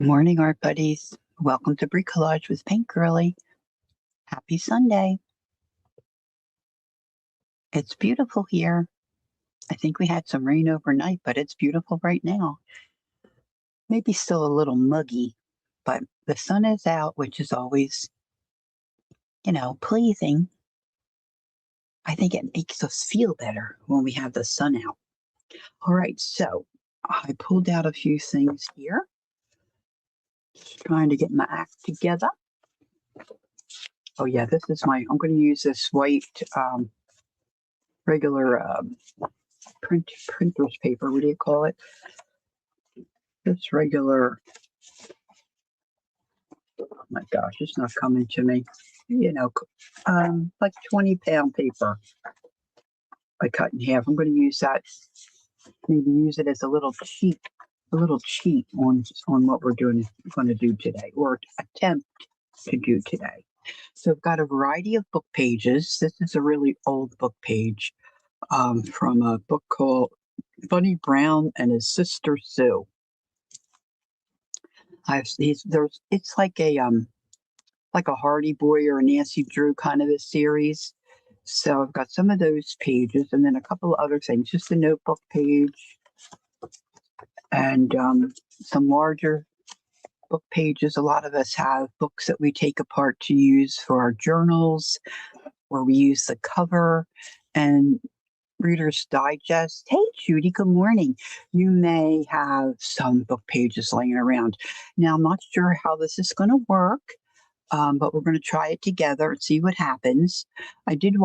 Morning, art buddies. Welcome to Bricolage with Paint Girly. Happy Sunday. It's beautiful here. I think we had some rain overnight, but it's beautiful right now. Maybe still a little muggy, but the sun is out, which is always, pleasing. I think it makes us feel better when we have the sun out. All right, so I pulled out a few things here. Just trying to get my act together. Oh yeah, I'm going to use this white regular printer's paper. What do you call it? This regular. Oh my gosh, it's not coming to me. Like 20-pound paper. I cut in half. I'm going to use that. Maybe use it as a little cheat on what we're going to do today, or attempt to do today. So I've got a variety of book pages. This is a really old book page from a book called Bunny Brown and His Sister Sue. It's like a Hardy Boy or a Nancy Drew kind of a series. So I've got some of those pages and then a couple of other things, just a notebook page and some larger book pages. A lot of us have books that we take apart to use for our journals, where we use the cover and Reader's Digest. Hey, Judy, good morning. You may have some book pages laying around. Now, I'm not sure how this is going to work. But we're going to try it together and see what happens. I did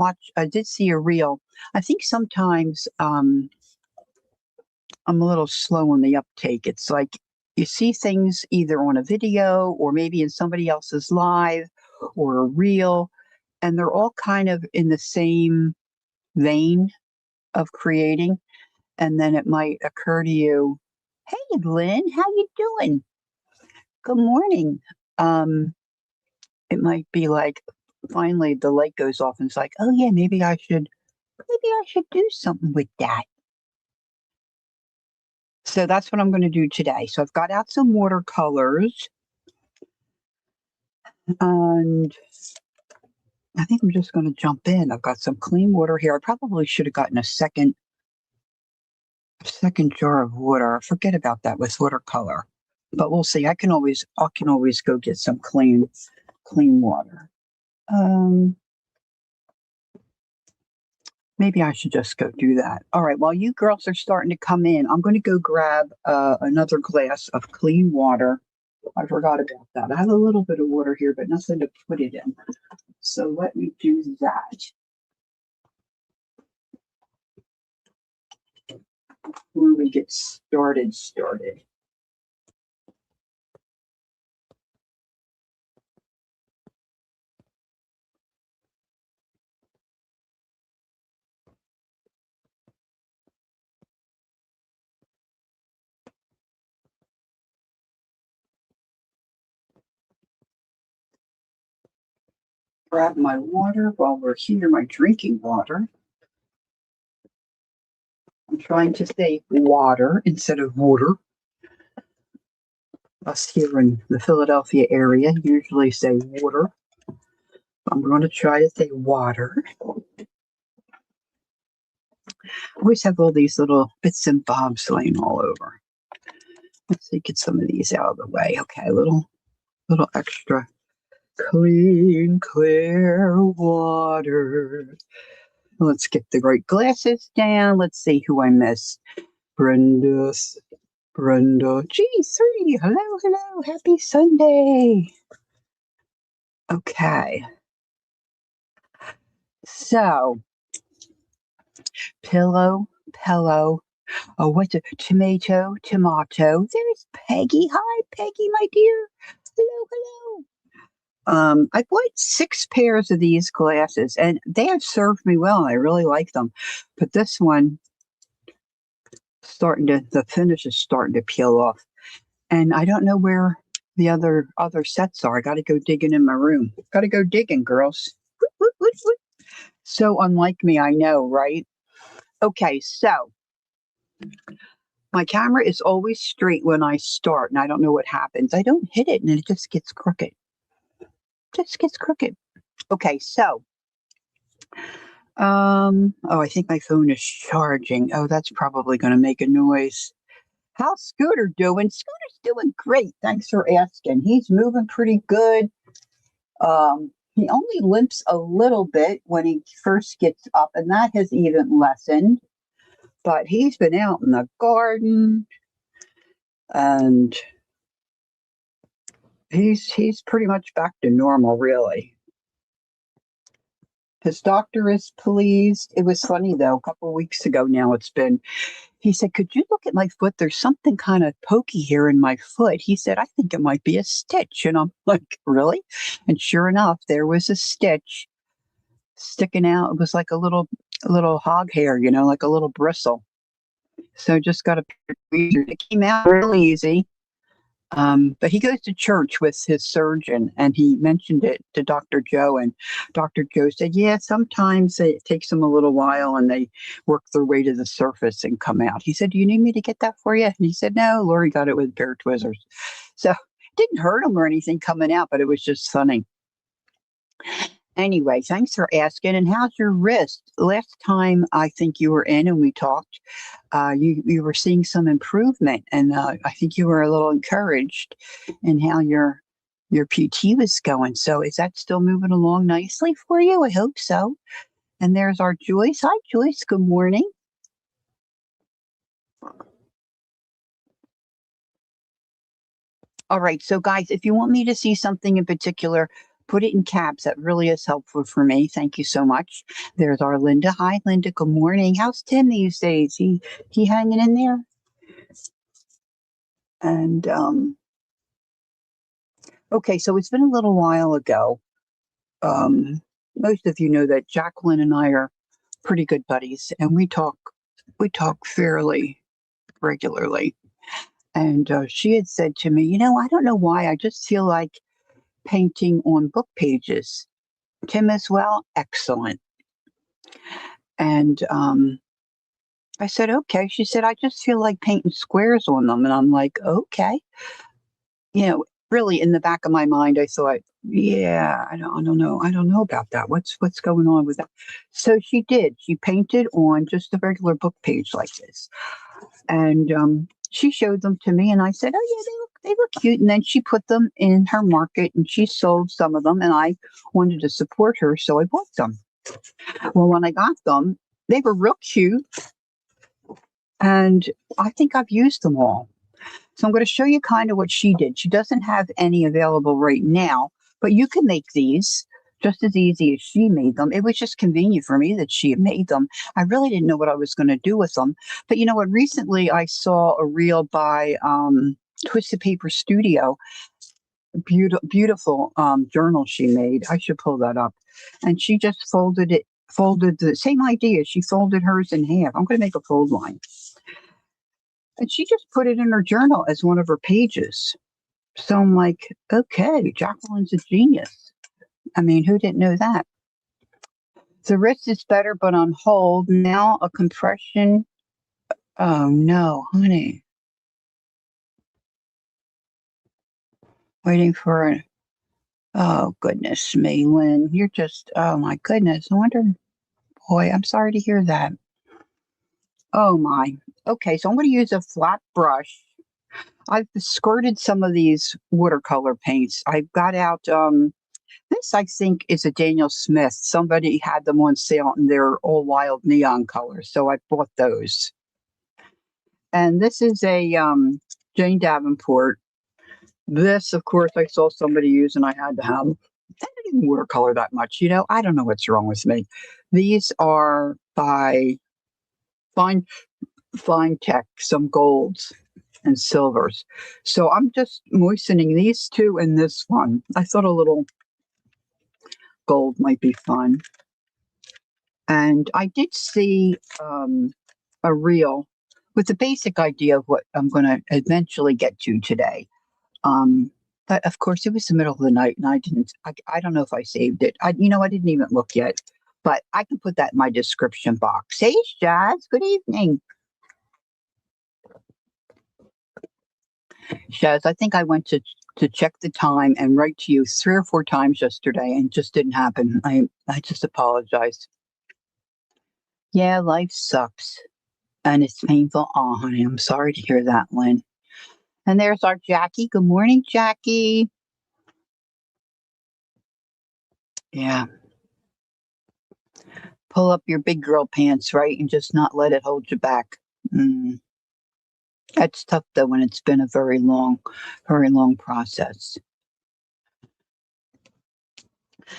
see a reel. I think sometimes I'm a little slow on the uptake. It's like you see things either on a video or maybe in somebody else's live or a reel, and they're all kind of in the same vein of creating. And then it might occur to you, hey, Lynn, how you doing? Good morning. It might be like finally the light goes off and it's like, oh yeah, maybe I should do something with that. So that's what I'm going to do today. So I've got out some watercolors and I think I'm just going to jump in. I've got some clean water here. I probably should have gotten a second jar of water. Forget about that with watercolor, but we'll see. I can always go get some clean water. Maybe I should just go do that. All right, while you girls are starting to come in, I'm going to go grab another glass of clean water. I forgot about that. I have a little bit of water here, but nothing to put it in. So let me do that. When we get started. Grab my water while we're here, my drinking water. I'm trying to say water instead of water. Us here in the Philadelphia area usually say water. I'm going to try to say water. I always have all these little bits and bobs laying all over. Let's see, get some of these out of the way. Okay, a little extra clean, clear water. Let's get the right glasses down. Let's see who I missed. Brenda G3. Hello. Happy Sunday. Okay. So, pillow. Oh, what's it? Tomato. There's Peggy. Hi, Peggy, my dear. Hello. I bought 6 pairs of these glasses, and they have served me well. I really like them, but this one the finish is starting to peel off, and I don't know where the other sets are. I got to go digging in my room. Got to go digging, girls. So unlike me, I know, right? Okay, so My camera is always straight when I start, and I don't know what happens. I don't hit it, and it just gets crooked. Just gets crooked. Okay, so, oh, I think my phone is charging. Oh, that's probably going to make a noise. How's Scooter doing? Scooter's doing great. Thanks for asking. He's moving pretty good. He only limps a little bit when he first gets up, and that has even lessened. But he's been out in the garden, and he's pretty much back to normal, really. His doctor is pleased. It was funny though, a couple of weeks ago now it's been. He said, "Could you look at my foot? There's something kind of pokey here in my foot." He said, "I think it might be a stitch." And I'm like, "Really?" And sure enough, there was a stitch sticking out. It was like a little hog hair, like a little bristle. So just got a tweezer. It came out really easy. But he goes to church with his surgeon, and he mentioned it to Dr. Joe, and Dr. Joe said, "Yeah, sometimes it takes them a little while, and they work their way to the surface and come out." He said, "Do you need me to get that for you?" And he said, "No, Lori got it with a pair of tweezers." So it didn't hurt him or anything coming out, but it was just funny. Anyway, thanks for asking. And how's your wrist? Last time I think you were in and we talked, you were seeing some improvement, and I think you were a little encouraged in how your PT was going. So is that still moving along nicely for you? I hope so. And there's our Joyce. Hi, Joyce. Good morning. All right. So, guys, if you want me to see something in particular, put it in caps. That really is helpful for me. Thank you so much. There's our Linda. Hi, Linda. Good morning. How's Tim these days? He hanging in there? And okay, so it's been a little while ago. Most of you know that Jacqueline and I are pretty good buddies, and we talk fairly regularly. And she had said to me, I don't know why, I just feel like painting on book pages. Tim as well, excellent. And I said, okay. She said, I just feel like painting squares on them. And I'm like, okay. Really in the back of my mind, I thought, yeah, I don't know. I don't know about that. What's going on with that? So she did. She painted on just a regular book page like this. And she showed them to me, and I said, oh, yeah, they look cute. And then she put them in her market, and she sold some of them, and I wanted to support her, so I bought them. Well, when I got them, they were real cute, and I think I've used them all. So I'm going to show you kind of what she did. She doesn't have any available right now, but you can make these just as easy as she made them. It was just convenient for me that she had made them. I really didn't know what I was going to do with them. But you know what? Recently I saw a reel by Twisted Paper Studio. Beautiful journal she made. I should pull that up. And she just folded the same idea. She folded hers in half. I'm going to make a fold line. And she just put it in her journal as one of her pages. So I'm like, okay, Jacqueline's a genius. I mean, who didn't know that? The wrist is better, but on hold. Now a compression. Oh, no, honey. Waiting for a. Oh, goodness me, Lynn. You're just, oh, my goodness. I wonder, boy, I'm sorry to hear that. Oh, my. Okay, so I'm going to use a flat brush. I've squirted some of these watercolor paints. I've got out this, I think, is a Daniel Smith. Somebody had them on sale and they're all wild neon colors, so I bought those. And this is a Jane Davenport. This, of course, I saw somebody use and I had to have them. I didn't watercolor that much, I don't know what's wrong with me. These are by Fine Tech, some golds and silvers. So I'm just moistening these two and this one. I thought a little gold might be fun. And I did see a reel with the basic idea of what I'm going to eventually get to today. But of course, it was the middle of the night, and I don't know if I saved it. I didn't even look yet, but I can put that in my description box. Hey, Jazz, good evening. Shaz, I think I went to check the time and write to you 3 or 4 times yesterday and it just didn't happen. I just apologize. Yeah, life sucks and it's painful. Oh, honey, I'm sorry to hear that, Lynn. And there's our Jackie. Good morning, Jackie. Yeah. Pull up your big girl pants, right? And just not let it hold you back. Mm. That's tough though when it's been a very long process.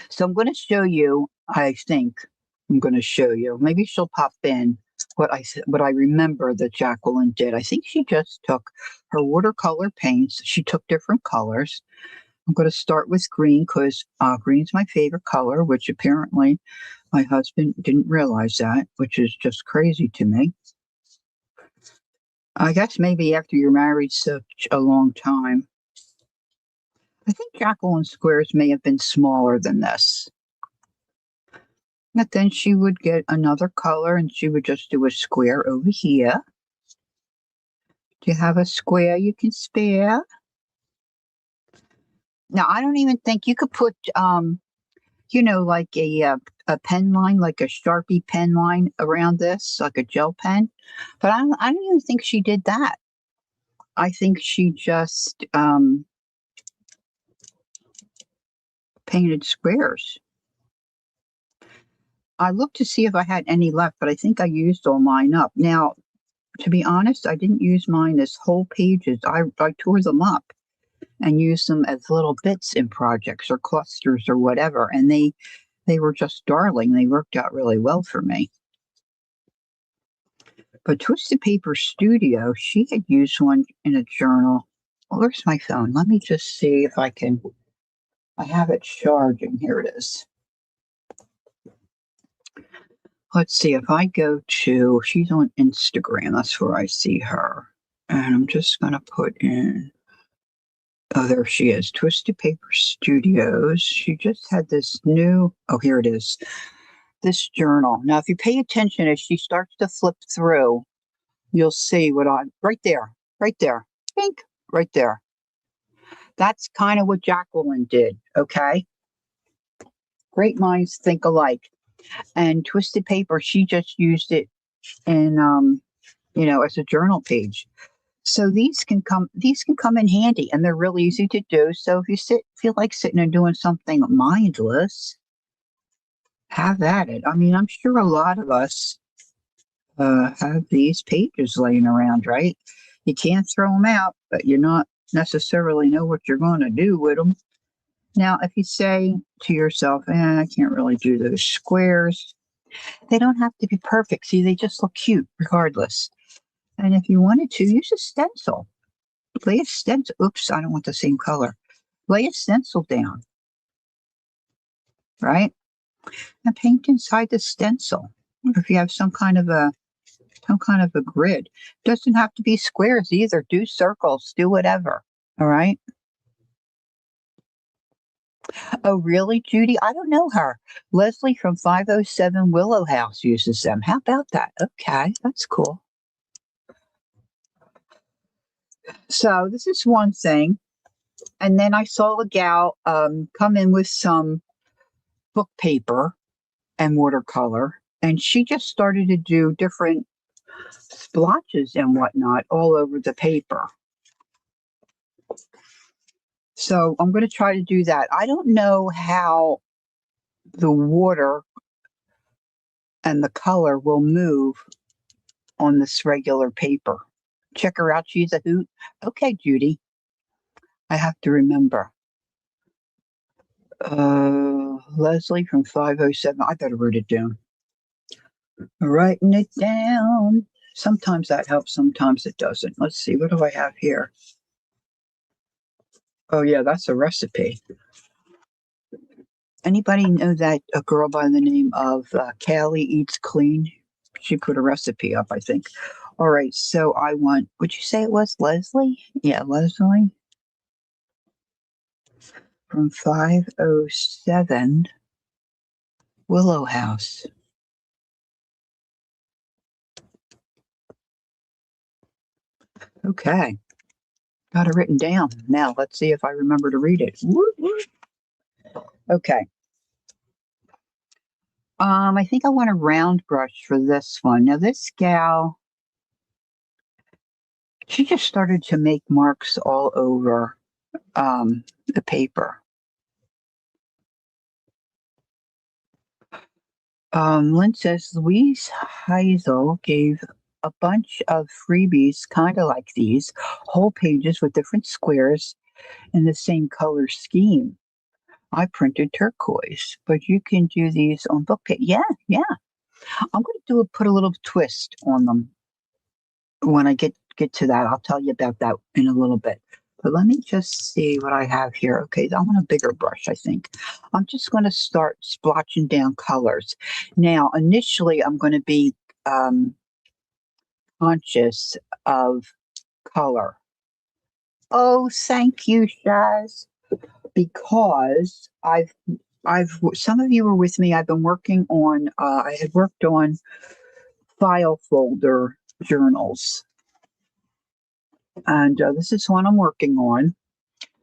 So I'm going to show you, I think I'm going to show you, maybe she'll pop in what I remember that Jacqueline did. I think she just took her watercolor paints. She took different colors. I'm going to start with green because green's my favorite color, which apparently my husband didn't realize that, which is just crazy to me. I guess maybe after you're married such a long time. I think Jacqueline's squares may have been smaller than this. But then she would get another color and she would just do a square over here. Do you have a square you can spare? Now, I don't even think you could put, like a pen line, like a Sharpie pen line around this, like a gel pen. But I don't even think she did that. I think she just painted squares. I looked to see if I had any left, but I think I used all mine up. Now, to be honest, I didn't use mine as whole pages. I tore them up and used them as little bits in projects or clusters or whatever. And they were just darling. They worked out really well for me. But Twisted Paper Studio, she had used one in a journal. Well, where's my phone? Let me just see if I have it charging. Here it is. Let's see if I go to, she's on Instagram. That's where I see her. And I'm just going to put in, oh, there she is, Twisted Paper Studios. She just had this new, oh, here it is, this journal. Now, if you pay attention as she starts to flip through, you'll see right there, pink, right there. That's kind of what Jacqueline did, okay? Great minds think alike. And Twisted Paper, she just used it in, as a journal page. So these can come in handy, and they're really easy to do. So if you feel like sitting and doing something mindless, have at it. I mean, I'm sure a lot of us have these pages laying around, right? You can't throw them out, but you not necessarily know what you're going to do with them. Now, if you say to yourself, I can't really do those squares, they don't have to be perfect. See, they just look cute regardless. And if you wanted to, use a stencil. Lay a stencil. Oops, I don't want the same color. Lay a stencil down, right? And paint inside the stencil. If you have some kind of a grid, doesn't have to be squares either. Do circles. Do whatever. All right. Oh, really, Judy? I don't know her. Leslie from 507 Willow House uses them. How about that? Okay, that's cool. So this is one thing. And then I saw a gal come in with some book paper and watercolor, and she just started to do different splotches and whatnot all over the paper. So I'm going to try to do that. I don't know how the water and the color will move on this regular paper. Check her out. She's a hoot. Okay, Judy. I have to remember. Leslie from 507. I better write it down. Writing it down. Sometimes that helps, sometimes it doesn't. Let's see, what do I have here? Oh, yeah, that's a recipe. Anybody know that a girl by the name of Callie Eats Clean? She put a recipe up, I think. All right, so I want, would you say it was Leslie? Yeah, Leslie from 507 Willow House. Okay. Got it written down. Now let's see if I remember to read it. Okay. I think I want a round brush for this one. Now this gal, she just started to make marks all over the paper. Lynn says Louise Heisel gave a bunch of freebies, kind of like these, whole pages with different squares in the same color scheme. I printed turquoise, but you can do these on book page. Yeah, yeah. I'm going to put a little twist on them when I get to that. I'll tell you about that in a little bit. But let me just see what I have here. Okay, I want a bigger brush, I think. I'm just going to start splotching down colors. Now, initially, I'm going to be conscious of color. Oh, thank you, Shaz. Because some of you were with me. I've been working on, I had worked on file folder journals. And this is one I'm working on.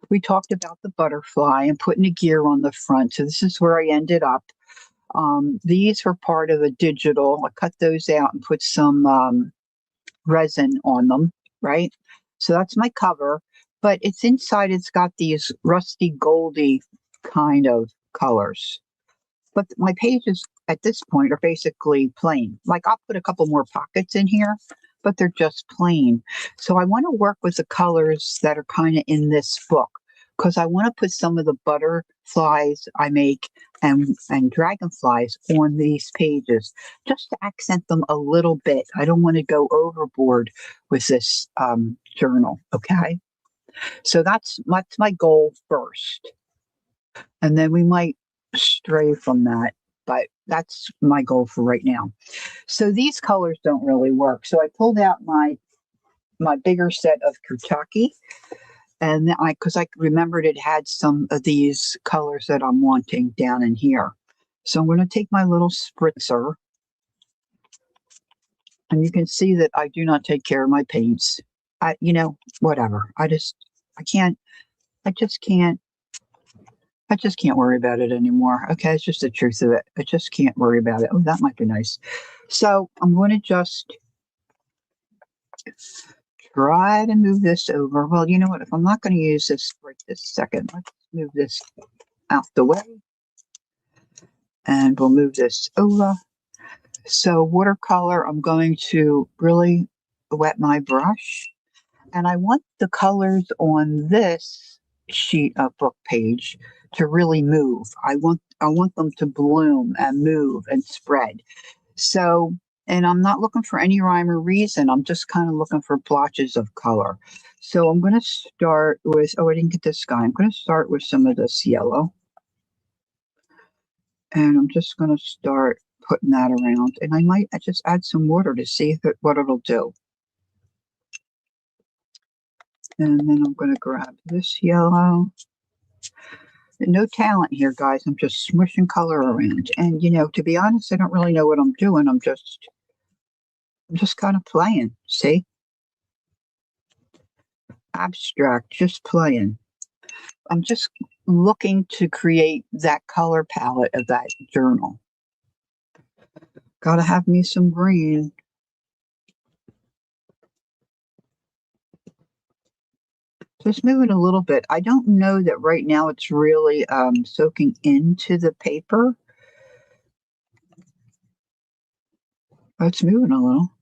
We talked about the butterfly and putting a gear on the front. So this is where I ended up. These were part of a digital. I cut those out and put some resin on them, right? So that's my cover. But it's inside, it's got these rusty goldy kind of colors. But my pages at this point are basically plain. Like I'll put a couple more pockets in here, but they're just plain. So I want to work with the colors that are kind of in this book because I want to put some of the butterflies I make and dragonflies on these pages just to accent them a little bit. I don't want to go overboard with this journal, okay? So that's my goal first. And then we might stray from that, but that's my goal for right now. So these colors don't really work. So I pulled out my bigger set of Kurtaki, and because I remembered it had some of these colors that I'm wanting down in here. So I'm going to take my little spritzer, and you can see that I do not take care of my paints. Whatever. I just can't worry about it anymore. Okay, it's just the truth of it. I just can't worry about it. Oh, that might be nice. So I'm going to just try to move this over. Well, you know what? If I'm not going to use this right this second, let's move this out the way. And we'll move this over. So watercolor, I'm going to really wet my brush. And I want the colors on this sheet of book page to really move. I want them to bloom and move and spread. So, and I'm not looking for any rhyme or reason. I'm just kind of looking for blotches of color. So I'm going to start with, I didn't get this guy. I'm going to start with some of this yellow. And I'm just going to start putting that around. And I might just add some water to see what it'll do. And then I'm going to grab this yellow. No talent here, guys. I'm just smushing color around. And, to be honest, I don't really know what I'm doing. I'm just kind of playing. See? Abstract, just playing. I'm just looking to create that color palette of that journal. Gotta have me some green. Just moving a little bit. I don't know that right now it's really soaking into the paper. Oh, it's moving a little.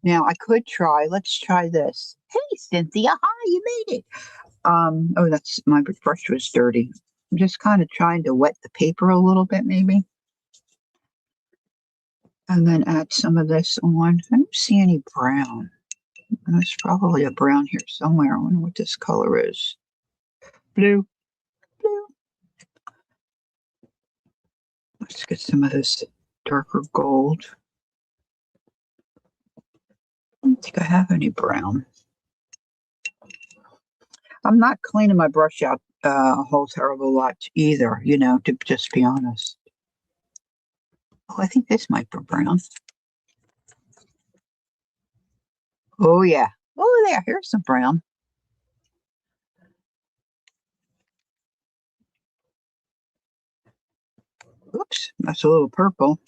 Now I could try. Let's try this. Hey, Cynthia. Hi, you made it. Oh, that's my brush was dirty. I'm just kind of trying to wet the paper a little bit, maybe. And then add some of this on. I don't see any brown. There's probably a brown here somewhere. I wonder what this color is. Blue. Blue. Let's get some of this darker gold. I don't think I have any brown. I'm not cleaning my brush out a whole terrible lot either, to just be honest. Oh, I think this might be brown. Oh, yeah. Oh, there, here's some brown. Oops, that's a little purple.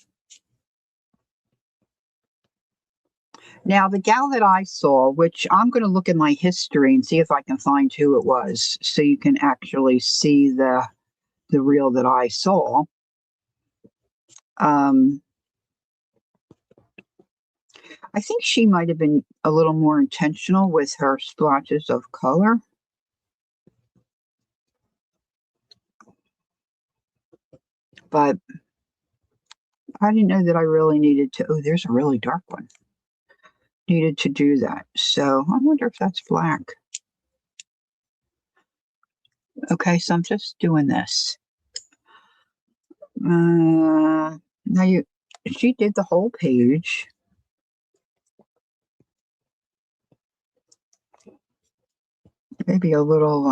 Now, the gal that I saw, which I'm going to look in my history and see if I can find who it was, so you can actually see the reel that I saw. Um, I think she might have been a little more intentional with her splotches of color, but I didn't know that I really needed to. Oh, there's a really dark one. Needed to do that. So I wonder if that's black. Okay, so I'm just doing this. Now she did the whole page. Maybe a little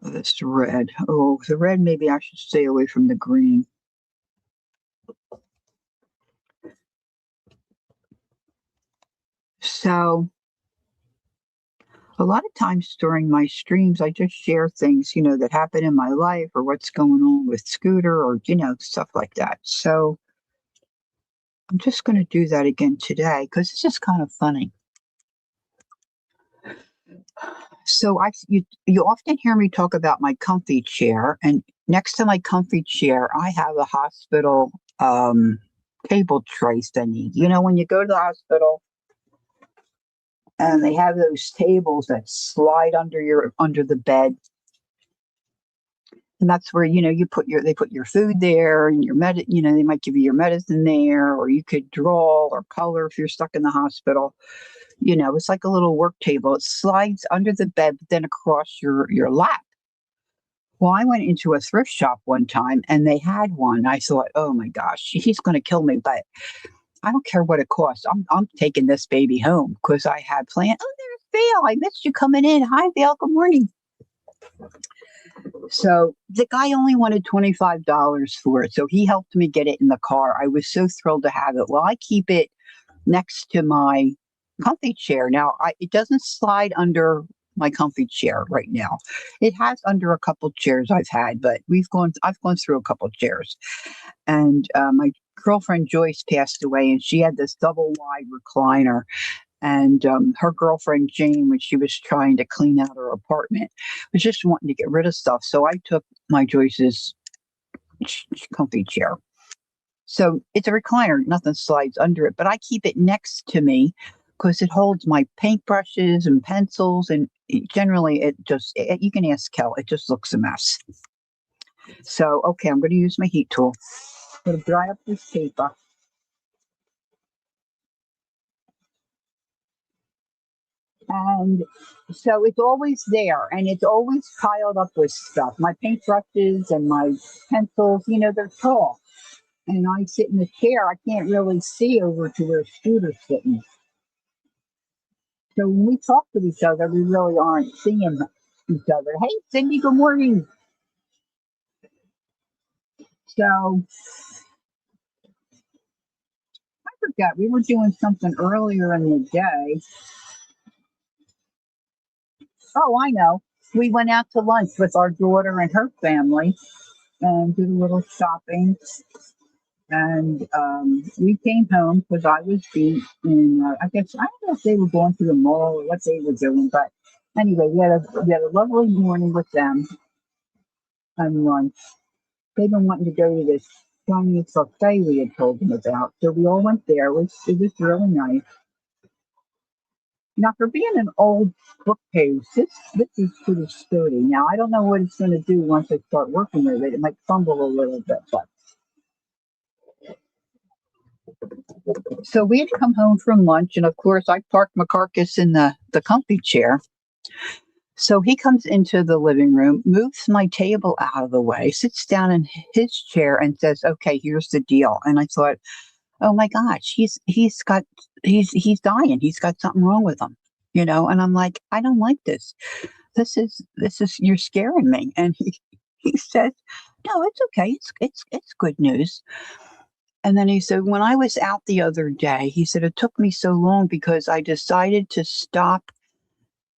this red. Oh, the red. Maybe I should stay away from the green. So a lot of times during my streams, I just share things, that happen in my life or what's going on with Scooter or, stuff like that. So I'm just going to do that again today because it's just kind of funny. So you often hear me talk about my comfy chair, and next to my comfy chair, I have a hospital table tray thingy. When you go to the hospital and they have those tables that slide under the bed, and that's where they put your food there and your they might give you your medicine there, or you could draw or color if you're stuck in the hospital. It's like a little work table. It slides under the bed, but then across your lap. Well, I went into a thrift shop one time and they had one. I thought, oh my gosh, he's going to kill me, but I don't care what it costs. I'm taking this baby home because I had planned. Oh, there's Vale. I missed you coming in. Hi, Vale. Good morning. So the guy only wanted $25 for it. So he helped me get it in the car. I was so thrilled to have it. Well, I keep it next to my comfy chair. Now, it doesn't slide under my comfy chair right now. It has under a couple chairs I've had, but I've gone through a couple chairs. And my girlfriend Joyce passed away, and she had this double wide recliner. And her girlfriend Jane, when she was trying to clean out her apartment, was just wanting to get rid of stuff. So I took my Joyce's comfy chair. So it's a recliner, nothing slides under it, but I keep it next to me because it holds my paintbrushes and pencils. And generally, you can ask Kel, it just looks a mess. So, okay, I'm going to use my heat tool. I'm going to dry up this paper. And so it's always there and it's always piled up with stuff. My paintbrushes and my pencils, they're tall. And I sit in the chair, I can't really see over to where Scooter's sitting. So when we talk to each other, we really aren't seeing each other. Hey, Cindy, good morning. So I forgot we were doing something earlier in the day. Oh, I know. We went out to lunch with our daughter and her family and did a little shopping. And we came home because I was beat. And I guess, I don't know if they were going to the mall or what they were doing. But anyway, we had a lovely morning with them and lunch. They've been wanting to go to this Chinese buffet we had told them about. So we all went there. It was really nice. Now, for being an old book page, this is pretty sturdy. Now, I don't know what it's going to do once I start working with it. It might fumble a little bit, but. So we had come home from lunch, and of course, I parked McCarcass in the comfy chair. So he comes into the living room, moves my table out of the way, sits down in his chair, and says, "Okay, here's the deal." And I thought, "Oh my gosh, he's dying. He's got something wrong with him, And I'm like, "I don't like this. This is you're scaring me." And he says, "No, it's okay. It's good news." And then he said, when I was out the other day, he said, it took me so long because I decided to stop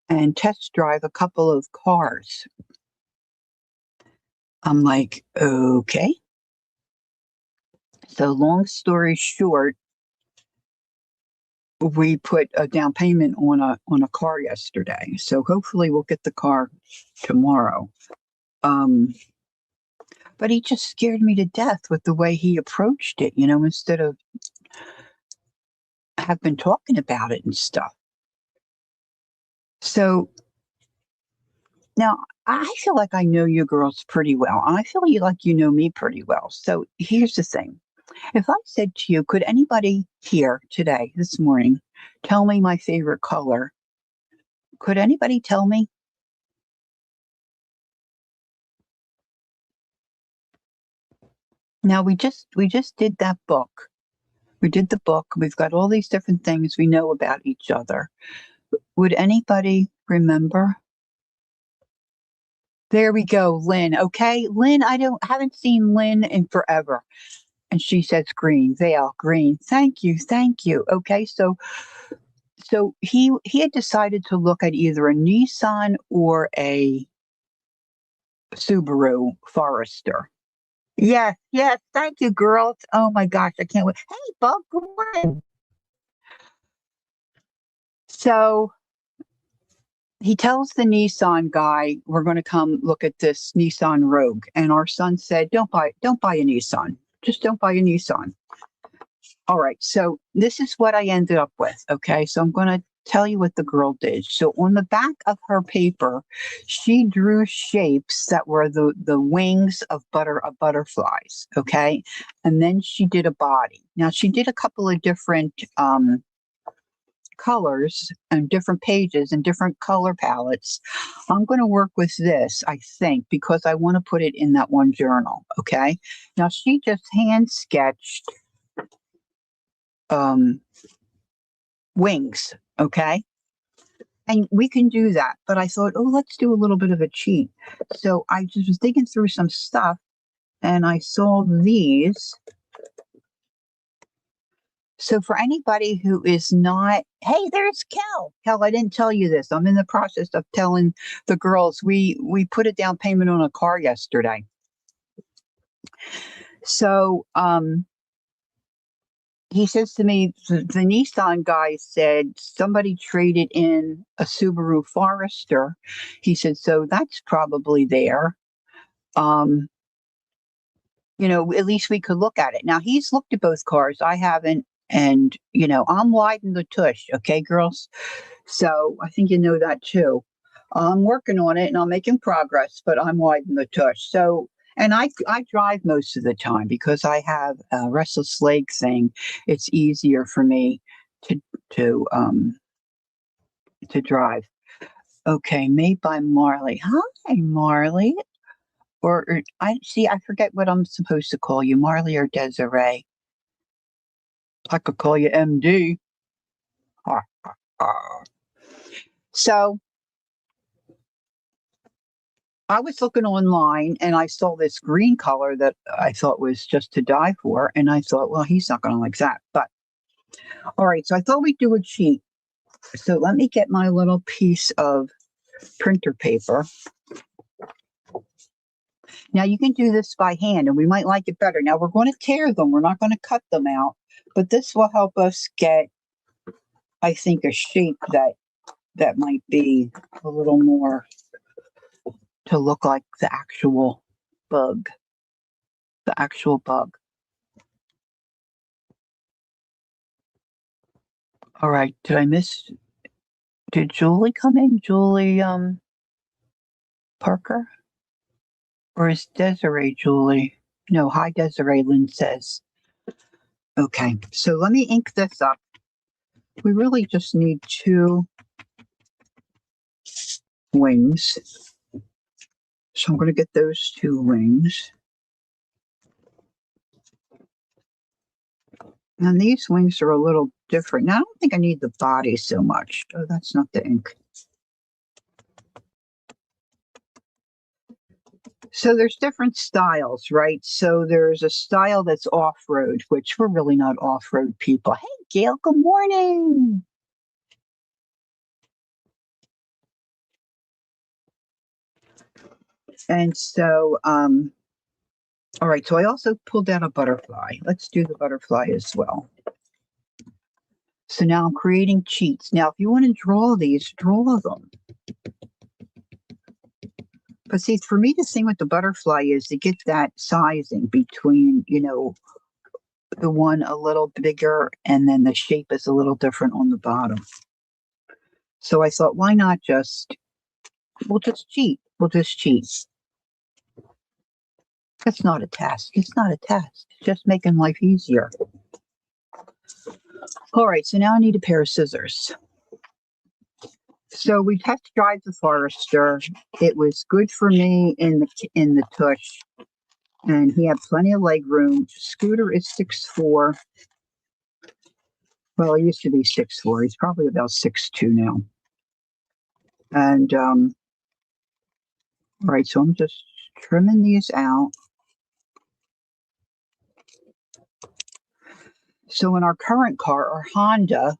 and test drive a couple of cars. I'm like, okay. So long story short, we put a down payment on a car yesterday. So hopefully we'll get the car tomorrow. But he just scared me to death with the way he approached it, instead of have been talking about it and stuff. So now I feel like I know you girls pretty well. And I feel like you know me pretty well. So here's the thing. If I said to you, could anybody here today, this morning, tell me my favorite color? Could anybody tell me? Now we just did that book. We did the book. We've got all these different things we know about each other. Would anybody remember? There we go, Lynn. Okay, Lynn. Haven't seen Lynn in forever, and she says green. Vale, green. Thank you, thank you. Okay, so he had decided to look at either a Nissan or a Subaru Forester. Yes, yes. Thank you, girls. Oh my gosh, I can't wait. Hey, Bug, good morning. So he tells the Nissan guy, we're going to come look at this Nissan Rogue. And our son said, don't buy a Nissan. Just don't buy a Nissan. All right. So this is what I ended up with. Okay. So I'm going to tell you what the girl did. So on the back of her paper, she drew shapes that were the wings of butterflies. Okay. And then she did a body. Now she did a couple of different, colors and different pages and different color palettes. I'm going to work with this, I think, because I want to put it in that one journal. Okay. Now she just hand sketched wings. Okay. And we can do that. But I thought, oh, let's do a little bit of a cheat. So I just was digging through some stuff and I saw these. So for anybody who is not, hey, there's Kel. Kel, I didn't tell you this. I'm in the process of telling the girls we put a down payment on a car yesterday. So he says to me, the Nissan guy said somebody traded in a Subaru Forester. He said, so that's probably there. At least we could look at it. Now he's looked at both cars. I haven't. And, I'm wide in the tush. Okay, girls. So I think you know that too. I'm working on it and I'm making progress, but I'm wide in the tush. So, and I drive most of the time because I have a restless leg thing. It's easier for me to to um to drive. Okay, made by Marley. Hi, Marley. Or I see. I forget what I'm supposed to call you, Marley or Desiree. I could call you MD. So I was looking online and I saw this green color that I thought was just to die for. And I thought, well, he's not going to like that. But all right. So I thought we'd do a cheat. So let me get my little piece of printer paper. Now you can do this by hand and we might like it better. Now we're going to tear them. We're not going to cut them out. But this will help us get, I think, a shape that might be a little more to look like the actual bug. The actual bug. All right. Did Julie come in? Julie Parker? Or is Desiree Julie? No, hi Desiree, Lynn says. Okay. So let me ink this up. We really just need 2 wings. So I'm going to get those 2 wings. And these wings are a little different. Now, I don't think I need the body so much. Oh, that's not the ink. So there's different styles, right? So there's a style that's off-road, which we're really not off-road people. Hey, Gail, good morning. And so, all right, so I also pulled out a butterfly. Let's do the butterfly as well. So now I'm creating cheats. Now, if you want to draw these, draw them. But see, for me, the thing with the butterfly is to get that sizing between, the one a little bigger and then the shape is a little different on the bottom. So I thought, why not we'll just cheat. We'll just cheat. It's not a test. It's not a test. It's just making life easier. All right, so now I need a pair of scissors. So we test drive the Forester. It was good for me in the tush, and he had plenty of leg room. Scooter is 6'4". Well, he used to be 6'4". He's probably about 6'2" now. And all right, so I'm just trimming these out. So in our current car, our Honda,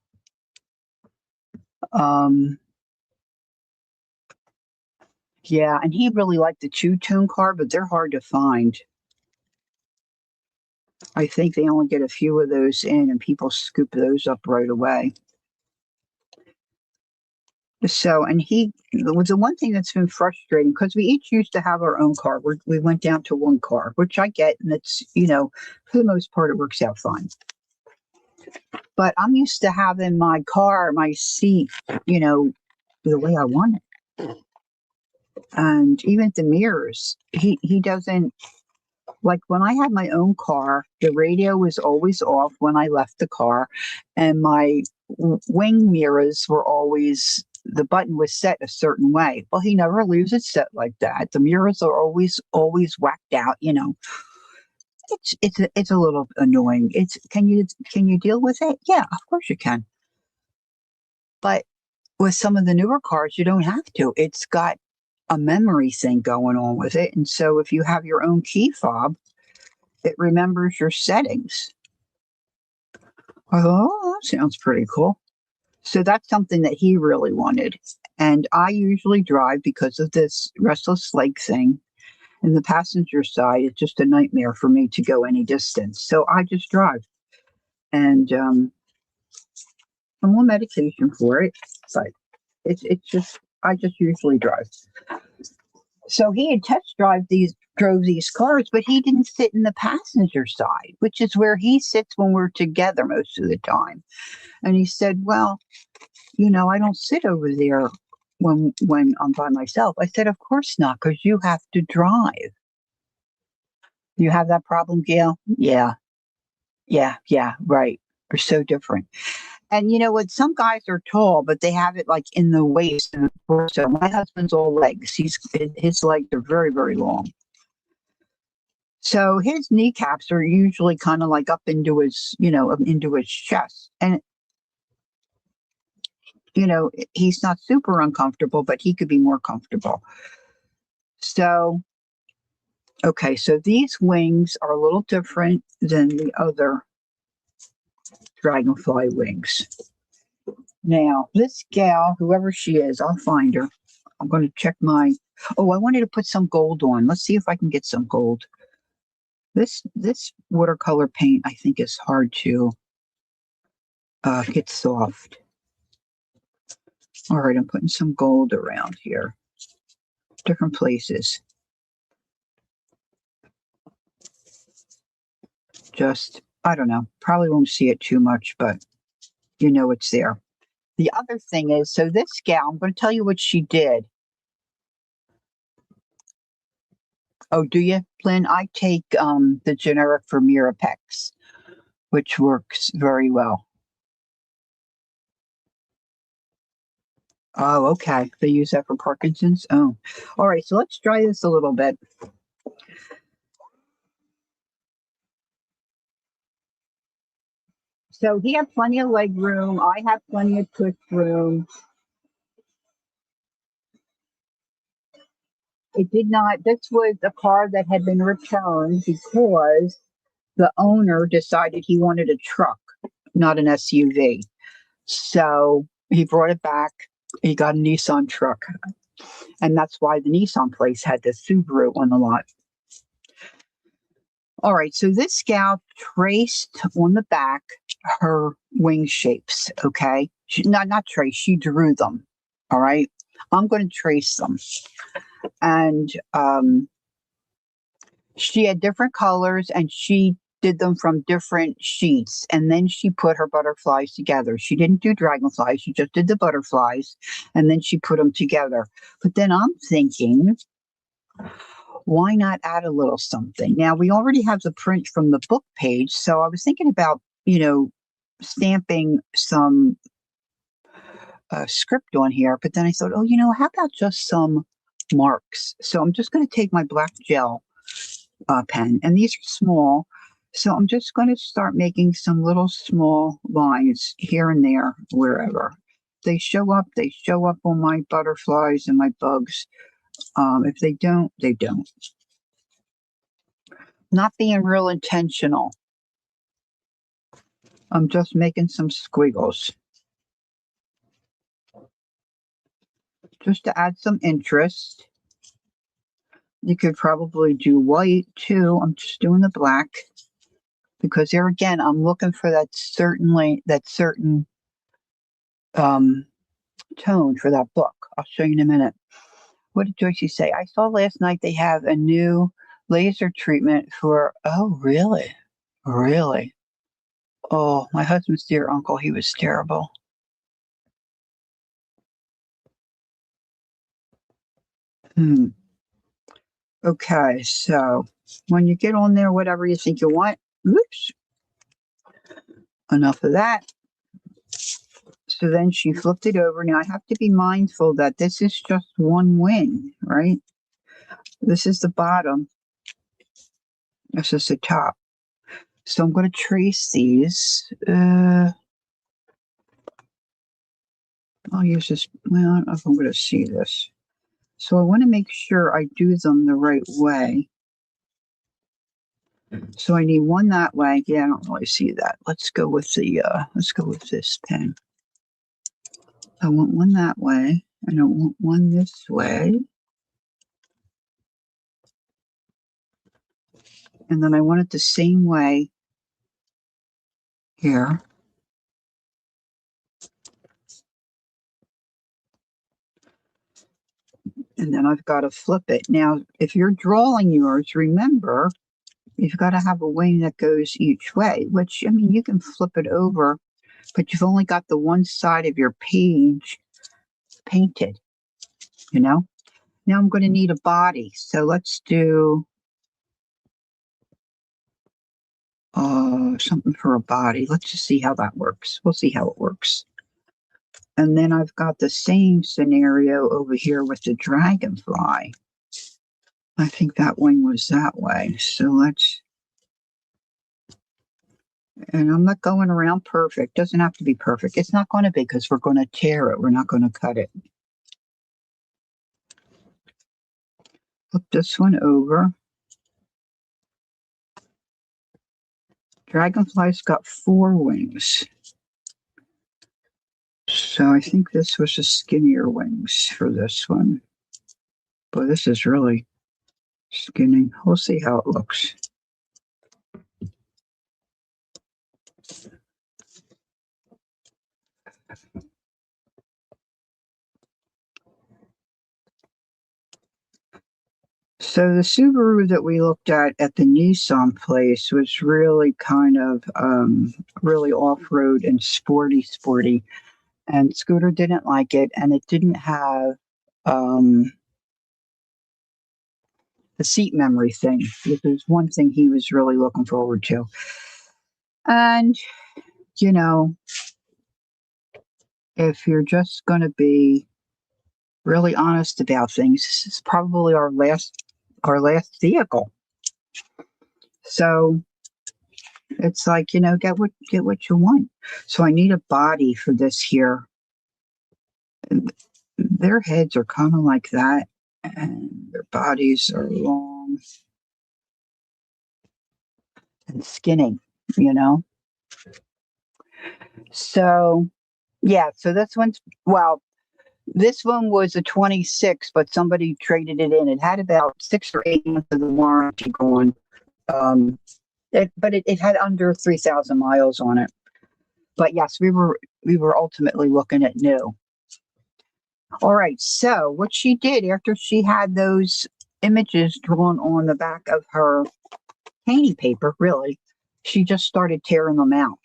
yeah, and he really liked the two-tone car, but they're hard to find. I think they only get a few of those in, and people scoop those up right away. So, and he was the one thing that's been frustrating because we each used to have our own car. We went down to one car, which I get, and it's, for the most part, it works out fine. But I'm used to having my car, my seat, the way I want it. And even the mirrors, he doesn't. Like when I had my own car, the radio was always off when I left the car, and my wing mirrors were always, the button was set a certain way. Well, he never leaves it set like that. The mirrors are always whacked out. It's a little annoying. Can you deal with it? Yeah, of course you can. But with some of the newer cars, you don't have to. It's got a memory thing going on with it, and so if you have your own key fob, it remembers your settings. Oh, that sounds pretty cool. So that's something that he really wanted. And I usually drive because of this restless leg thing. And the passenger side is just a nightmare for me to go any distance. So I just drive. And I'm on medication for it, but I just usually drive. So he had drove these cars, but he didn't sit in the passenger side, which is where he sits when we're together most of the time. And he said, well, I don't sit over there when I'm by myself. I said, of course not, because you have to drive. You have that problem, Gail? Yeah, right. We're so different. And you know what? Some guys are tall, but they have it like in the waist and the torso. My husband's all legs. His legs are very, very long. So his kneecaps are usually kind of like up into into his chest. And he's not super uncomfortable, but he could be more comfortable. So, okay, so these wings are a little different than the other dragonfly wings. Now, this gal, whoever she is, I'll find her. I'm going to check I wanted to put some gold on. Let's see if I can get some gold. This watercolor paint, I think, is hard to get soft. All right, I'm putting some gold around here. Different places. Just, I don't know, probably won't see it too much, but it's there. The other thing is, so this gal, I'm going to tell you what she did. Oh, do you, Lynn? I take the generic for Mirapex, which works very well. Oh, okay. They use that for Parkinson's? Oh, all right. So let's try this a little bit. So he had plenty of leg room. I have plenty of tush room. It did not. This was a car that had been returned because the owner decided he wanted a truck, not an SUV. So he brought it back. He got a Nissan truck. And that's why the Nissan place had the Subaru on the lot. All right, so this gal traced on the back her wing shapes, okay? Not trace, she drew them, all right? I'm going to trace them. And she had different colors, and she did them from different sheets, and then she put her butterflies together. She didn't do dragonflies, she just did the butterflies, and then she put them together. But then I'm thinking, why not add a little something? Now, we already have the print from the book page, so I was thinking about, stamping some script on here, but then I thought, oh, how about just some marks? So I'm just going to take my black gel pen, and these are small, so I'm just going to start making some little small lines here and there, wherever. They show up on my butterflies and my bugs. If they don't, they don't. Not being real intentional. I'm just making some squiggles. Just to add some interest. You could probably do white too. I'm just doing the black. Because there again, I'm looking for that certain tone for that book. I'll show you in a minute. What did Joyce say? I saw last night they have a new laser treatment for, oh, really? Really? Oh, my husband's dear uncle, he was terrible. Okay, so when you get on there, whatever you think you want, oops, enough of that. So then she flipped it over. Now I have to be mindful that this is just one wing, right? This is the bottom. This is the top. So I'm going to trace these. I'll use this. Well, I don't know if I'm going to see this. So I want to make sure I do them the right way. So I need one that way. Yeah, I don't really see that. Let's go with this pen. I want one that way. I don't want one this way. And then I want it the same way here. And then I've got to flip it. Now, if you're drawing yours, remember, you've got to have a wing that goes each way, which, I mean, you can flip it over, but you've only got the one side of your page painted, Now I'm going to need a body. So let's do something for a body. Let's just see how that works. We'll see how it works. And then I've got the same scenario over here with the dragonfly. I think that wing was that way. So and I'm not going around perfect. Doesn't have to be perfect. It's not going to be because we're going to tear it. We're not going to cut it. Flip this one over. Dragonfly's got 4 wings. So I think this was the skinnier wings for this one. But this is really skinny. We'll see how it looks. So the Subaru that we looked at the Nissan place was really kind of really off-road and sporty. And Scooter didn't like it, and it didn't have the seat memory thing, which is one thing he was really looking forward to. And, if you're just going to be really honest about things, this is probably our last vehicle. So it's like, get what you want. So I need a body for this here. Their heads are kind of like that, And their bodies are long and skinny, you know? So, yeah, so this one was a 26, but somebody traded it in. It had about 6 or 8 months of the warranty going. Um, it had under 3,000 miles on it. But yes, we were ultimately looking at new. All right, so what she did after she had those images drawn on the back of her painting paper, really, she just started tearing them out.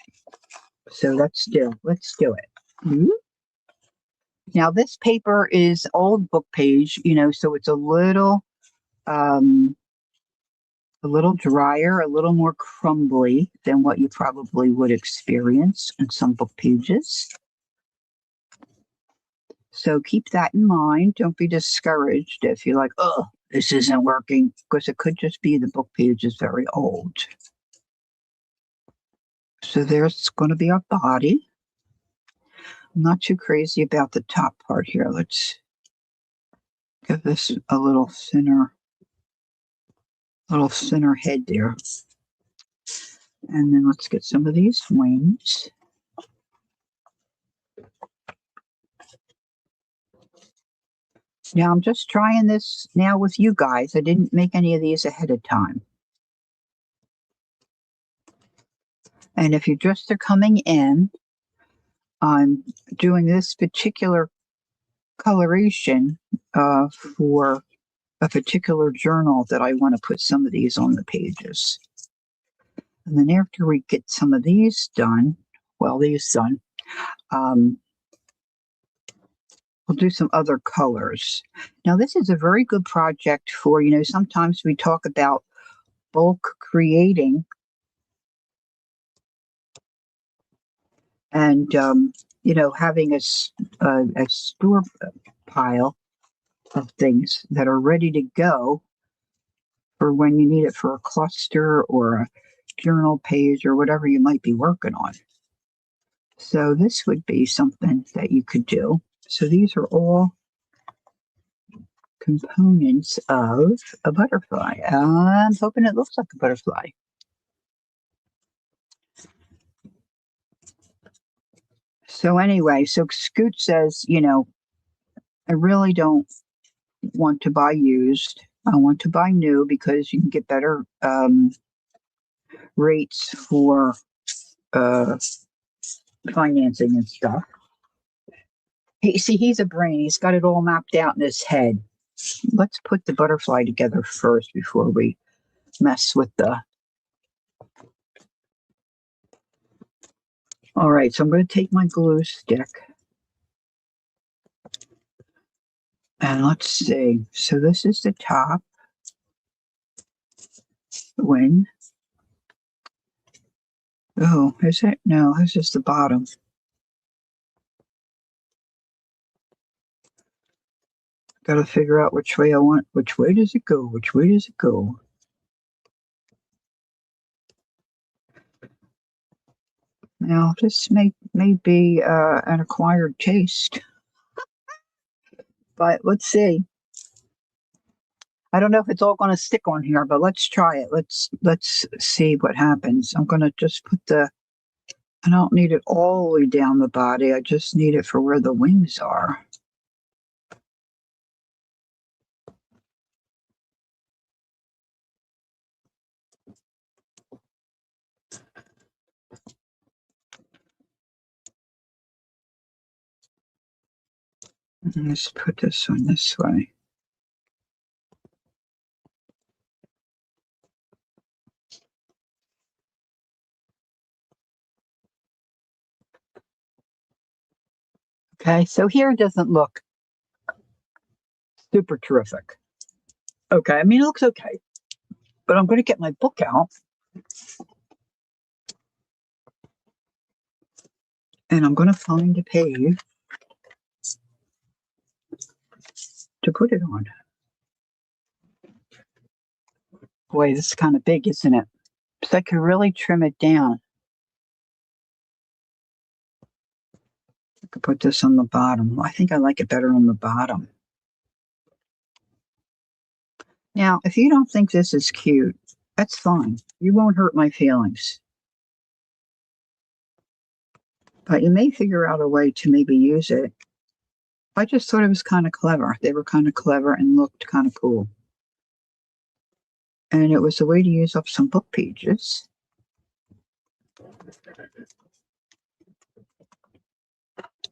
So let's do it. Mhm. Now this paper is old book page, so it's um, a little drier, a little more crumbly than what you probably would experience in some book pages. So keep that in mind. Don't be discouraged if you're like, oh, this isn't working, because it could just be the book page is very old. So there's going to be our body. I'm not too crazy about the top part here. Let's give this a little thinner head there. And then let's get some of these wings. Now I'm just trying this now with you guys. I didn't make any of these ahead of time. And if you just are coming in, I'm doing this particular coloration for a particular journal that I want to put some of these on the pages. And then after we get some of these done, um, we'll do some other colors. Now, this is a very good project for, sometimes we talk about bulk creating and, having a store pile of things that are ready to go for when you need it for a cluster or a journal page or whatever you might be working on. So this would be something that you could do. So these are all components of a butterfly. I'm hoping it looks like a butterfly. So anyway, so Scoot says, I really don't want to buy used. I want to buy new because you can get better rates for uh, financing and stuff. He's a brain. He's got it all mapped out in his head. Let's put the butterfly together first before we mess with the... All right, so I'm going to take my glue stick. And let's see. So this is the top wing. Oh, is it? No, this is the bottom. Got to figure out which way I want. Which way does it go? Which way does it go? Now, this may be an acquired taste, but let's see. I don't know if it's all going to stick on here, but let's try it. Let's see what happens. I'm going to just put I don't need it all the way down the body. I just need it for where the wings are. Let's put this one this way. Okay, so here it doesn't look super terrific. Okay, I mean, it looks okay, but I'm going to get my book out and I'm going to find a page to put it on. Boy, this is kind of big, isn't it? So I could really trim it down. I could put this on the bottom. I think I like it better on the bottom. Now, if you don't think this is cute, that's fine. You won't hurt my feelings. But you may figure out a way to maybe use it. I just thought it was kind of clever. They were kind of clever and looked kind of cool. And it was a way to use up some book pages.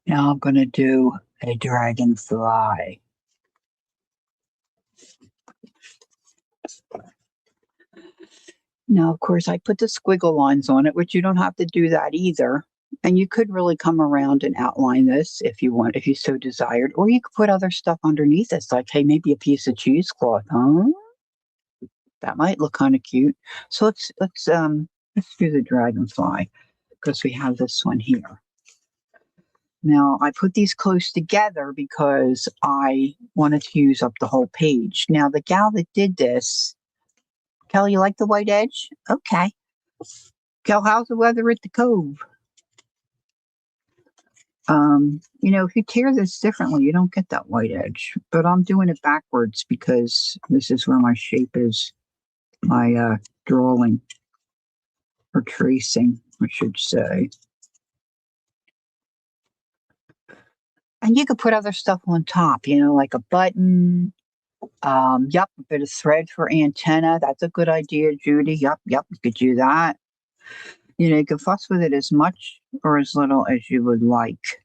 Now I'm going to do a dragonfly. Now, of course, I put the squiggle lines on it, which you don't have to do that either. And you could really come around and outline this if you want, if you so desired. Or you could put other stuff underneath this, like, hey, maybe a piece of cheesecloth, huh? That might look kind of cute. So let's do the dragonfly because we have this one here. Now I put these close together because I wanted to use up the whole page. Now the gal that did this, Kelly, you like the white edge? Okay. Kel, how's the weather at the cove? If you tear this differently, you don't get that white edge. But I'm doing it backwards because this is where my shape is, my drawing or tracing, I should say. And you could put other stuff on top, like a button. Yep, a bit of thread for antenna. That's a good idea, Judy. Yep, you could do that. You can fuss with it as much or as little as you would like.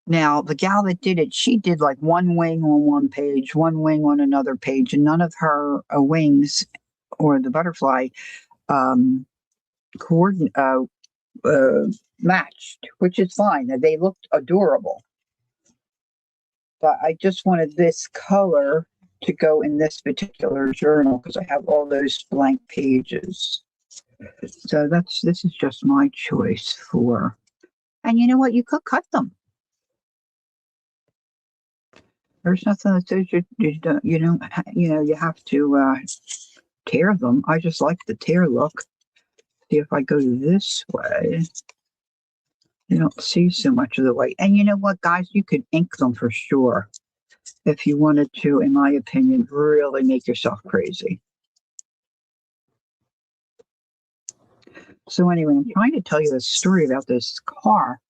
Now, the gal that did it, she did like one wing on one page, one wing on another page, and none of her wings or the butterfly um, matched, which is fine. They looked adorable. But I just wanted this color to go in this particular journal because I have all those blank pages. So this is just my choice for. And you know what? You could cut them. There's nothing that says you don't, you have to tear them. I just like the tear look. See, if I go this way, you don't see so much of the white. And you know what, guys? You could ink them for sure if you wanted to, in my opinion, really make yourself crazy. So anyway, I'm trying to tell you the story about this car.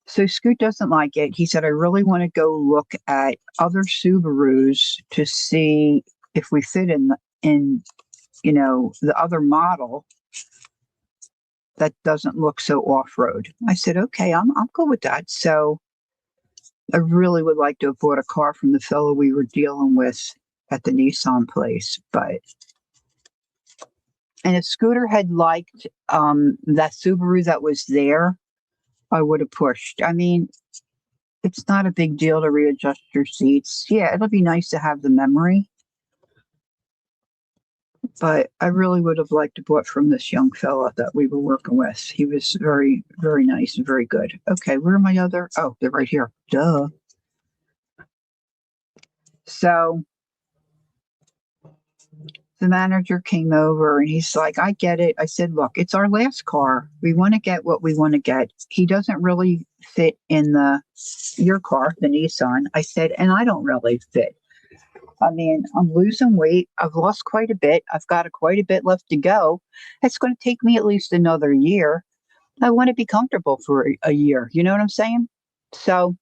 So Scoot doesn't like it. He said, I really want to go look at other Subarus to see if we fit in the other model that doesn't look so off-road. I said, okay, I'm good with that. So I really would like to have bought a car from the fellow we were dealing with at the Nissan place, and if Scooter had liked that Subaru that was there, I would have pushed. I mean, it's not a big deal to readjust your seats. Yeah, it'll be nice to have the memory. But I really would have liked to bought from this young fella that we were working with. He was very, very nice and very good. Okay, where are my other? Oh, they're right here. Duh. So the manager came over and he's like, I get it. I said, look, it's our last car. We want to get what we want to get. He doesn't really fit in your car, the Nissan. I said, and I don't really fit. I mean, I'm losing weight. I've lost quite a bit. I've got quite a bit left to go. It's going to take me at least another year. I want to be comfortable for a year. You know what I'm saying? So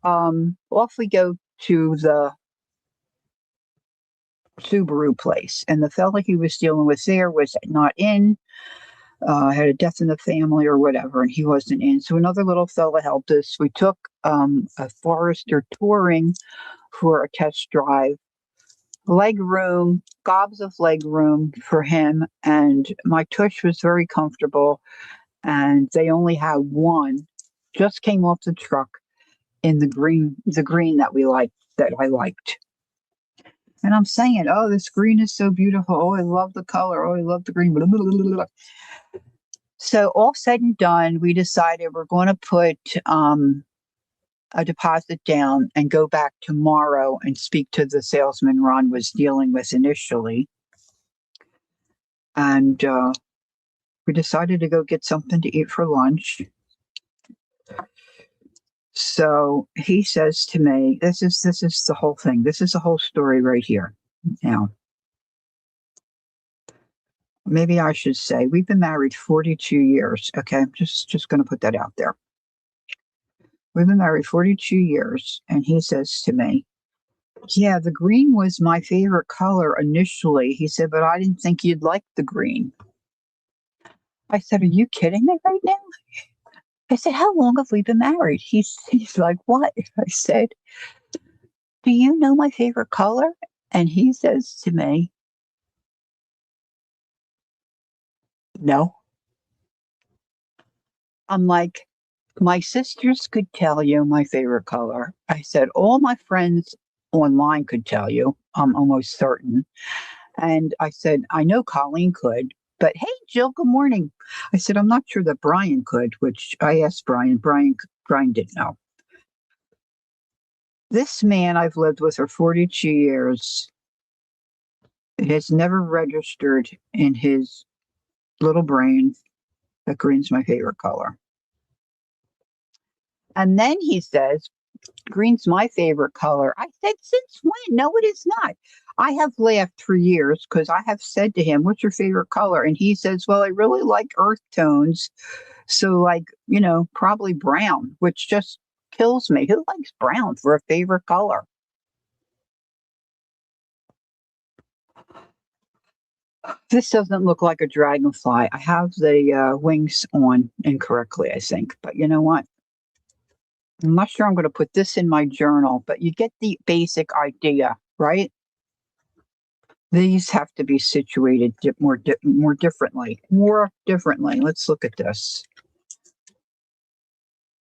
off we go to the Subaru place. And the fella he was dealing with there was not in, had a death in the family or whatever, and he wasn't in. So another little fella helped us. We took a Forester Touring for a test drive. Leg room, gobs of leg room for him, and my tush was very comfortable, and they only had one, just came off the truck in the green that I liked. And I'm saying, oh, this green is so beautiful. Oh, I love the color. Oh, I love the green. Blah, blah, blah, blah. So all said and done, we decided we're going to put a deposit down and go back tomorrow and speak to the salesman Ron was dealing with initially. And we decided to go get something to eat for lunch. So he says to me, this is the whole thing. This is the whole story right here. Now, maybe I should say we've been married 42 years. Okay, I'm just going to put that out there. We've been married 42 years, and he says to me, yeah, the green was my favorite color initially. He said, but I didn't think you'd like the green. I said, are you kidding me right now? I said, how long have we been married? He's like, what? I said, do you know my favorite color? And he says to me, no. I'm like, my sisters could tell you my favorite color. I said, all my friends online could tell you. I'm almost certain. And I said, I know Colleen could, but hey, Jill, good morning. I said, I'm not sure that Brian could, which I asked Brian. Brian didn't know. This man I've lived with for 42 years has never registered in his little brain that green's my favorite color. And then he says, green's my favorite color. I said, since when? No, it is not. I have laughed for years because I have said to him, what's your favorite color? And he says, well, I really like earth tones. So, like, probably brown, which just kills me. Who likes brown for a favorite color? This doesn't look like a dragonfly. I have the wings on incorrectly, I think. But you know what? I'm not sure I'm going to put this in my journal, but you get the basic idea, right? These have to be situated more differently. More differently. Let's look at this.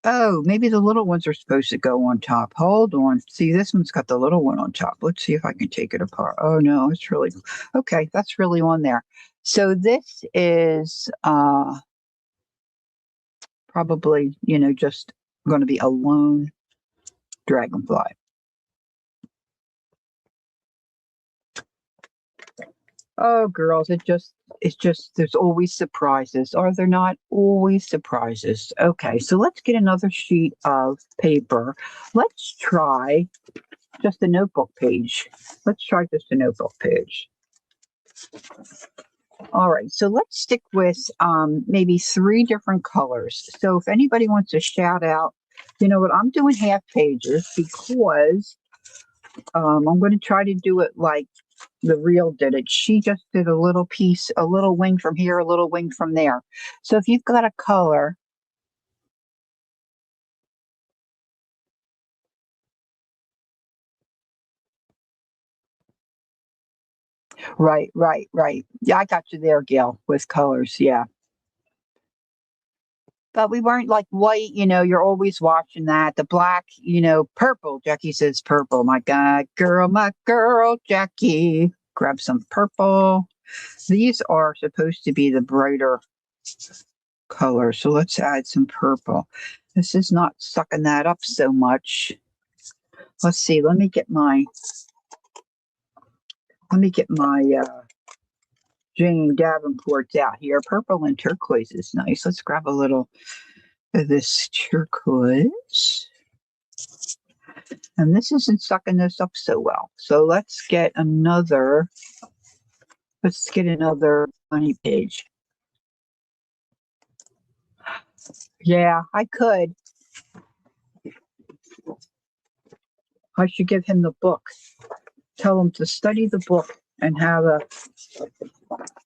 Oh, maybe the little ones are supposed to go on top. Hold on. See, this one's got the little one on top. Let's see if I can take it apart. Oh, no, it's really... Okay, that's really on there. So this is probably, just going to be a lone dragonfly. Oh, girls, it's just, there's always surprises. Are there not always surprises? Okay, so let's get another sheet of paper. Let's try just a notebook page. Let's try just a notebook page. All right, so let's stick with maybe 3 different colors. So if anybody wants to shout out, you know what, I'm doing half pages because I'm going to try to do it like the reel did it. She just did a little piece, a little wing from here, a little wing from there. So if you've got a color, right. Yeah, I got you there, Gail, with colors. Yeah. But we weren't like white, you're always watching that. The black, purple. Jackie says purple. My girl, Jackie. Grab some purple. These are supposed to be the brighter color. So let's add some purple. This is not sucking that up so much. Let's see. Let me get my Jane Davenport's out here. Purple and turquoise is nice. Let's grab a little of this turquoise. And this isn't sucking this up so well. So let's get another funny page. Yeah, I could. I should give him the book. Tell him to study the book and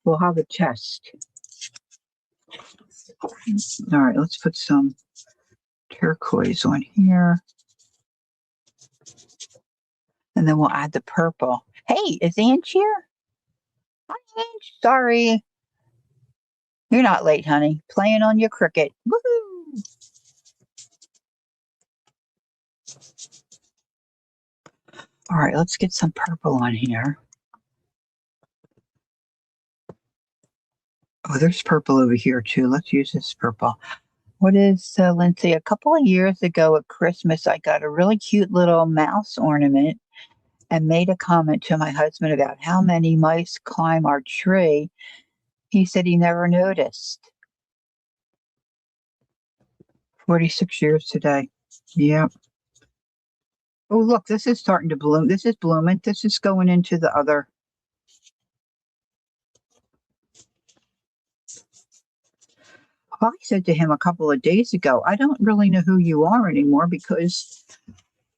we'll have a test. All right, let's put some turquoise on here. And then we'll add the purple. Hey, is Ange here? Hi, Ange. Sorry. You're not late, honey. Playing on your cricket. Woohoo! All right, let's get some purple on here. Oh, there's purple over here too. Let's use this purple. What is, Lindsay? A couple of years ago at Christmas, I got a really cute little mouse ornament and made a comment to my husband about how many mice climb our tree. He said he never noticed. 46 years today. Yep. Oh, look, this is starting to bloom. This is blooming. This is going into the other. I said to him a couple of days ago, I don't really know who you are anymore because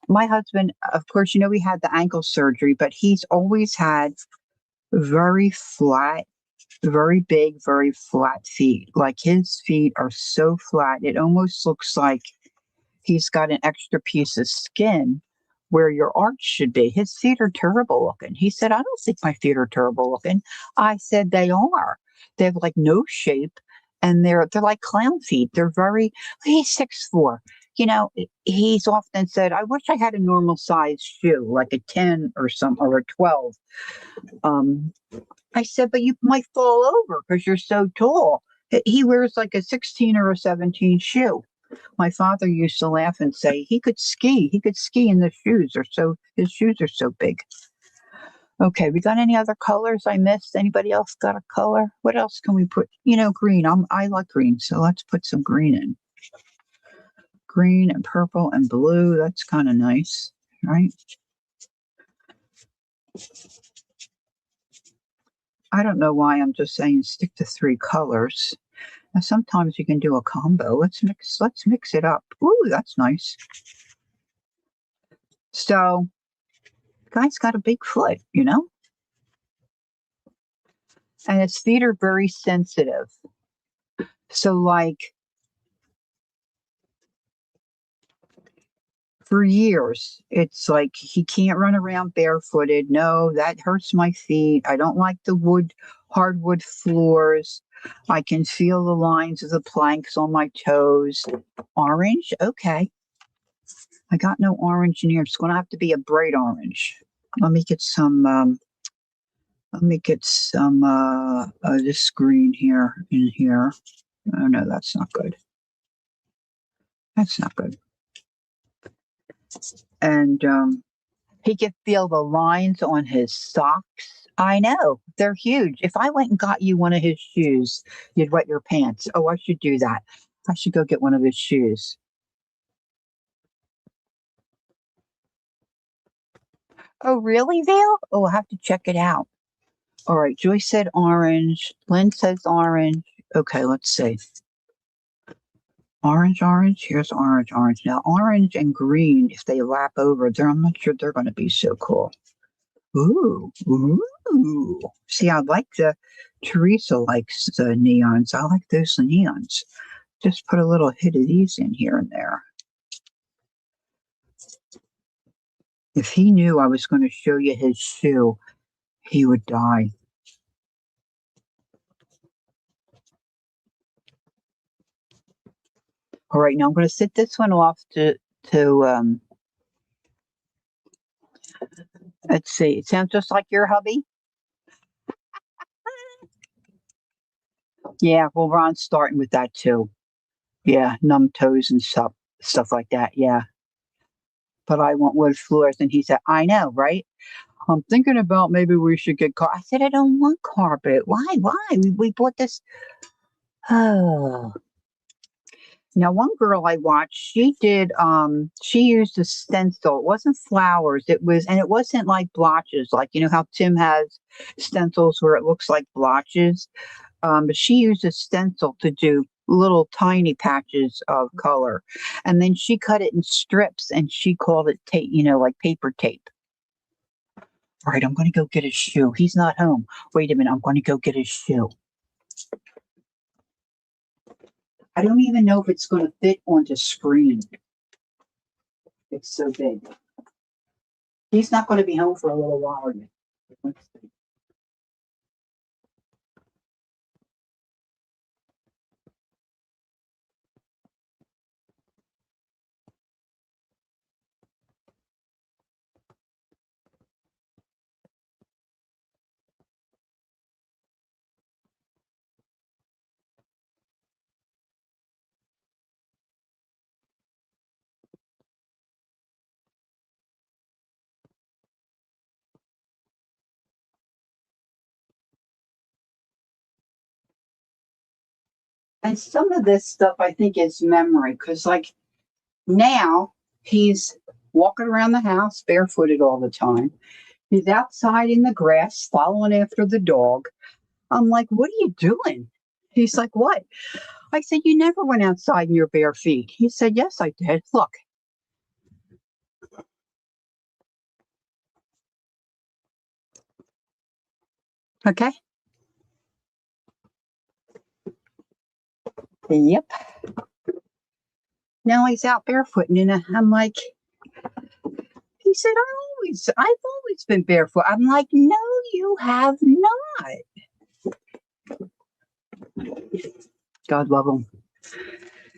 my husband, of course, he had the ankle surgery, but he's always had very flat, very big, very flat feet. Like his feet are so flat, it almost looks like he's got an extra piece of skin where your arch should be. His feet are terrible looking. He said, I don't think my feet are terrible looking. I said, they are. They have like no shape and they're like clown feet. They're very, he's 6'4". He's often said, I wish I had a normal size shoe, like a 10 or some or a 12. Um, I said, but you might fall over because you're so tall. He wears like a 16 or a 17 shoe. My father used to laugh and say he could ski. He could ski in the shoes. His shoes are so big. Okay, we got any other colors I missed? Anybody else got a color? What else can we put? Green. I like green, so let's put some green in. Green and purple and blue. That's kind of nice, right? I don't know why I'm just saying stick to 3 colors. Now, sometimes you can do a combo. Let's mix it up. Ooh, that's nice. So, guy's got a big foot. And his feet are very sensitive. So, like, for years, it's like he can't run around barefooted. No, that hurts my feet. I don't like the hardwood floors. I can feel the lines of the planks on my toes. Orange? Okay. I got no orange in here. It's going to have to be a bright orange. Let me get some. This green here in here. Oh no, that's not good. That's not good. And he could feel the lines on his socks. I know, they're huge. If I went and got you one of his shoes, you'd wet your pants. Oh, I should do that. I should go get one of his shoes. Oh, really, Vale? Oh, I'll have to check it out. All right, Joyce said orange. Lynn says orange. Okay, let's see. Orange, orange. Here's orange, orange. Now, orange and green, if they lap over, I'm not sure they're going to be so cool. Ooh, ooh. See, Teresa likes the neons. I like those neons. Just put a little hit of these in here and there. If he knew I was going to show you his shoe, he would die. All right, now I'm going to sit this one off to let's see. It sounds just like your hubby. Yeah, well, Ron's starting with that too. Yeah, numb toes and stuff like that. Yeah, but I want wood floors, and he said, "I know, right? I'm thinking about maybe we should get carpet." I said, "I don't want carpet. Why? Why? We bought this." Oh. Now, one girl I watched, she used a stencil. It wasn't flowers. It wasn't like blotches. Like, how Tim has stencils where it looks like blotches. But she used a stencil to do little tiny patches of color. And then she cut it in strips and she called it tape, like paper tape. All right, I'm going to go get his shoe. He's not home. Wait a minute. I'm going to go get his shoe. I don't even know if it's going to fit onto screen. It's so big. He's not going to be home for a little while yet. Let's see. And some of this stuff I think is memory because, like, now He's walking around the house barefooted all the time. He's outside in the grass following after the dog. I'm like, what are you doing? He's like, what? I said, you never went outside in your bare feet. He said, yes, I did. Look. Okay. Yep. Now he's out barefooting, and I'm like, he said, I've always been barefoot. I'm like, no, you have not. God love him.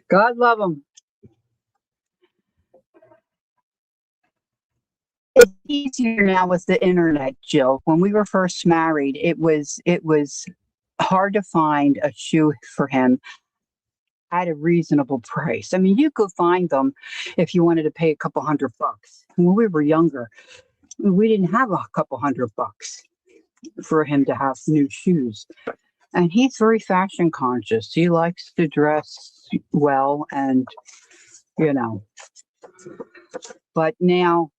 God love him. It's easier now with the internet, Jill. When we were first married, it was hard to find a shoe for him at a reasonable price. I mean, you could find them if you wanted to pay a couple $100. When we were younger, we didn't have a couple $100 for him to have new shoes. And he's very fashion conscious. He likes to dress well and, you know, but now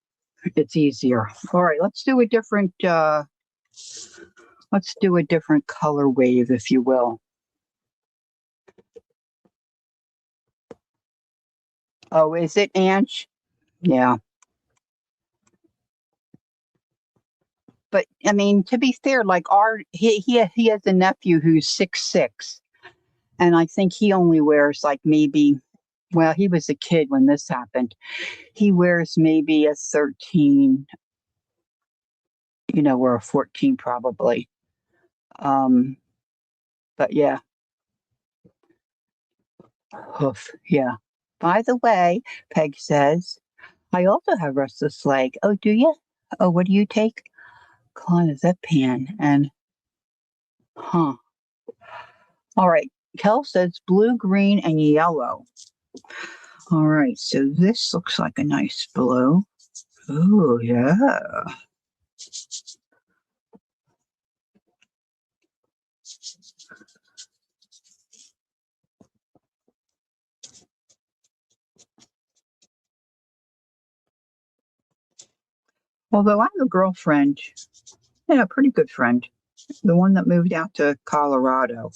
it's easier. All right, let's do a different color wave, if you will. Oh, is it Ange? Yeah. But I mean, to be fair, like he has a nephew who's 6'6", and I think he only wears like maybe, well, he was a kid when this happened. He wears maybe a 13, or a 14 probably. Um, but yeah, hoof, yeah. By the way, Peg says, I also have restless leg. Oh, do you? Oh, what do you take? Clonazepam and, huh. All right. Kel says blue, green, and yellow. All right. So this looks like a nice blue. Oh, yeah. Although I have a girlfriend, a pretty good friend, the one that moved out to Colorado.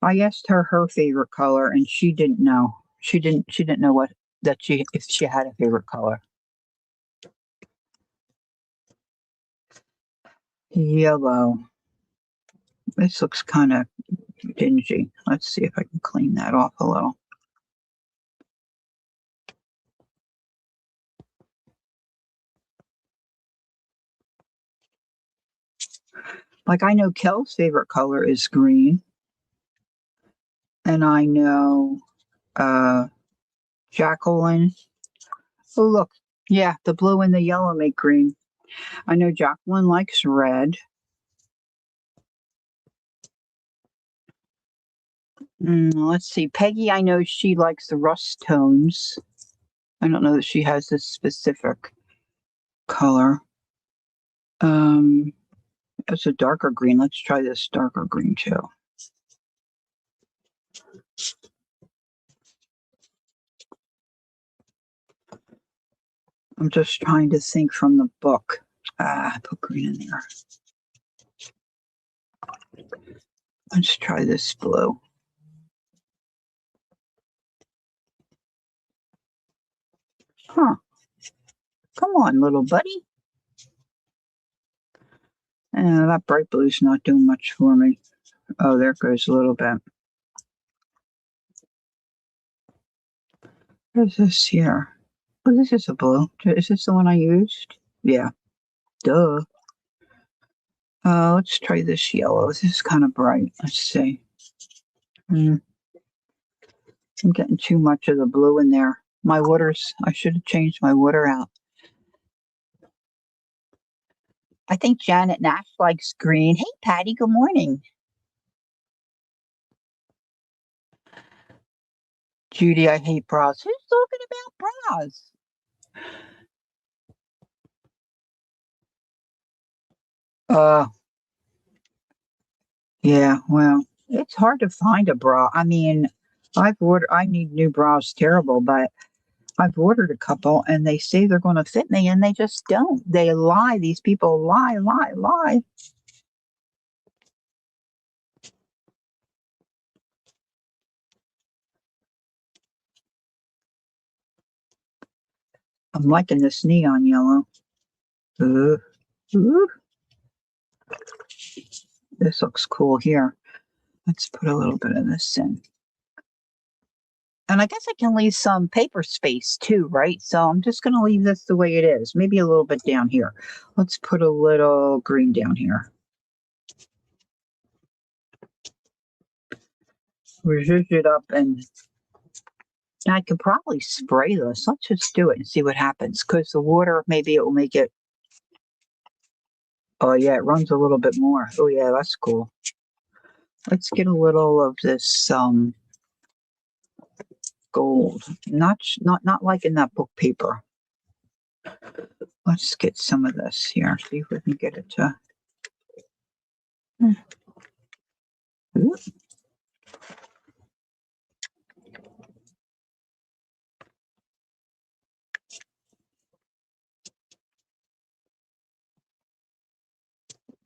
I asked her favorite color, and she didn't know. She didn't know if she had a favorite color. Yellow. This looks kind of dingy. Let's see if I can clean that off a little. Like, I know Kel's favorite color is green, and I know Jacqueline. Oh, look. Yeah, the blue and the yellow make green. I know Jacqueline likes red. Let's see. Peggy, I know she likes the rust tones. I don't know that she has this specific color. It's a darker green. Let's try this darker green too. I'm just trying to think from the book. I put green in there. Let's try this blue. Huh. Come on, little buddy. That bright blue's not doing much for me. Oh, there goes a little bit. What's this here? Oh, this is a blue. Is this the one I used? Yeah. Duh. Let's try this yellow. This is kind of bright. Let's see. I'm getting too much of the blue in there. I should have changed my water out. I think Janet Nash likes green. Hey, Patty, good morning. Judy, I hate bras. Who's talking about bras? Uh, yeah, well, it's hard to find a bra. I mean, I need new bras terrible, but I've ordered a couple and they say they're going to fit me and they just don't. They lie. These people lie, lie, lie. I'm liking this neon yellow. Ooh, ooh. This looks cool here. Let's put a little bit of this in. And I guess I can leave some paper space too, right? So I'm just going to leave this the way it is. Maybe a little bit down here. Let's put a little green down here. We zhuzh it up and I could probably spray this. Let's just do it and see what happens. Because the water, maybe it will make it. Oh yeah, it runs a little bit more. Oh yeah, that's cool. Let's get a little of this gold. Not liking that book paper. Let's get some of this here. See if we can get it to. Ooh.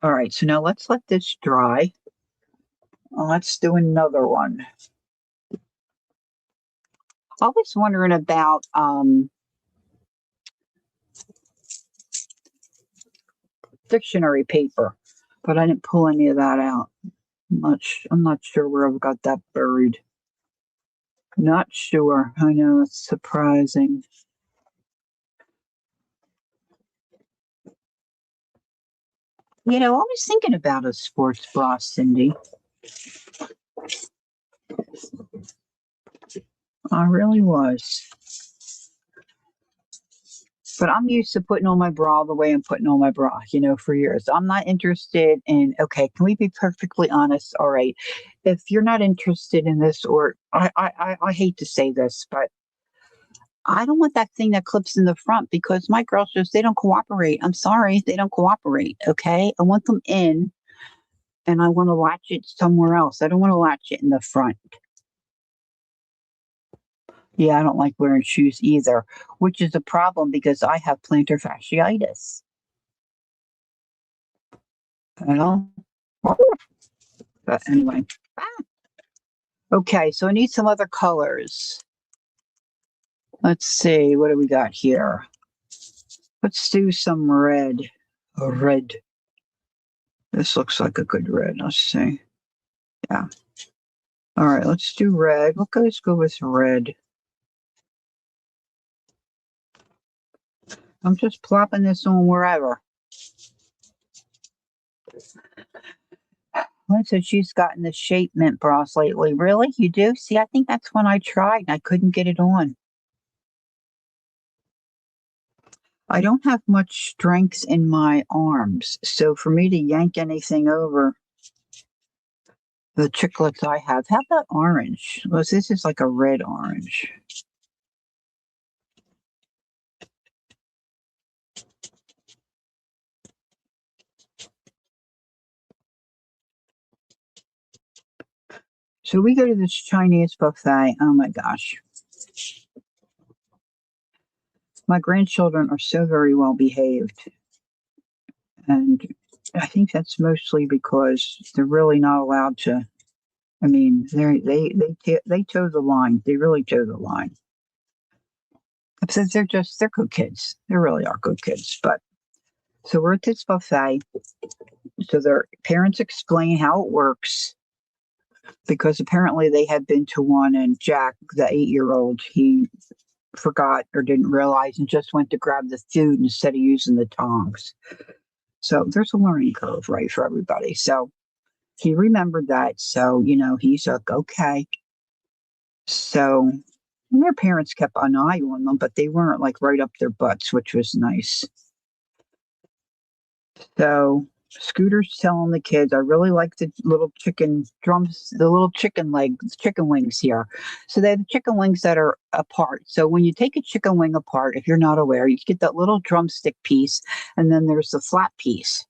All right, so now let's let this dry. Let's do another one. I was wondering about dictionary paper, but I didn't pull any of that out. I'm not sure where I've got that buried. Not sure. I know, it's surprising. You know, I was thinking about a sports bra, Cindy. I really was. But I'm used to putting on my bra the way I'm putting on my bra, for years. I'm not interested in, okay, can we be perfectly honest? All right. If you're not interested in this, or I hate to say this, but I don't want that thing that clips in the front because my girls they don't cooperate. I'm sorry, they don't cooperate. Okay. I want them in and I want to latch it somewhere else. I don't want to latch it in the front. Yeah, I don't like wearing shoes either, which is a problem because I have plantar fasciitis. You know? But anyway. Okay, so I need some other colors. Let's see, what do we got here? Let's do some red. Red. This looks like a good red. Let's see. Yeah. All right, let's do red. Let's go with red. I'm just plopping this on wherever. Lynn said she's gotten the shape mint bras lately. Really? You do? See, I think that's when I tried and I couldn't get it on. I don't have much strength in my arms, so for me to yank anything over the chiclets I have, how about orange? Well, this is like a red orange. So we go to this Chinese buffet. Oh my gosh. My grandchildren are so very well behaved. And I think that's mostly because they're really not allowed to. I mean, they toe the line. They really toe the line. Since they're good kids. They really are good kids. But so we're at this buffet. So their parents explain how it works because apparently they had been to one and Jack, the 8-year-old, he forgot or didn't realize and just went to grab the food instead of using the tongs. So there's a learning curve, right, for everybody. So he remembered that. So, he's like, okay. So their parents kept an eye on them, but they weren't like right up their butts, which was nice. So Scooter's telling the kids, I really like the little chicken drums, the little chicken wings here. So they have chicken wings that are apart. So when you take a chicken wing apart, if you're not aware, you get that little drumstick piece, and then there's the flat piece.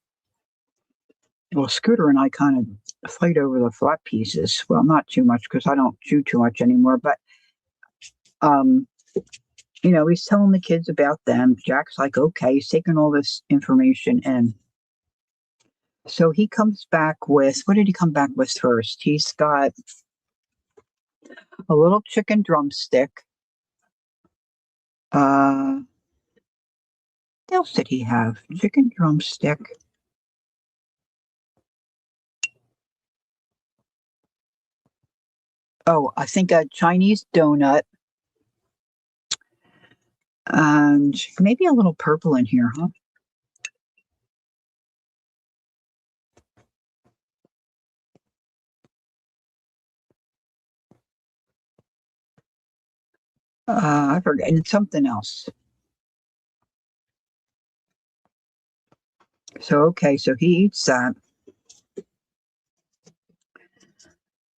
Well, Scooter and I kind of fight over the flat pieces. Well, not too much because I don't chew too much anymore, but he's telling the kids about them. Jack's like, okay, he's taking all this information in. So he comes back with, what did he come back with first? He's got a little chicken drumstick. What else did he have? Chicken drumstick. Oh, I think a Chinese donut. And maybe a little purple in here, huh? I forget. And something else. So, okay, so he eats that.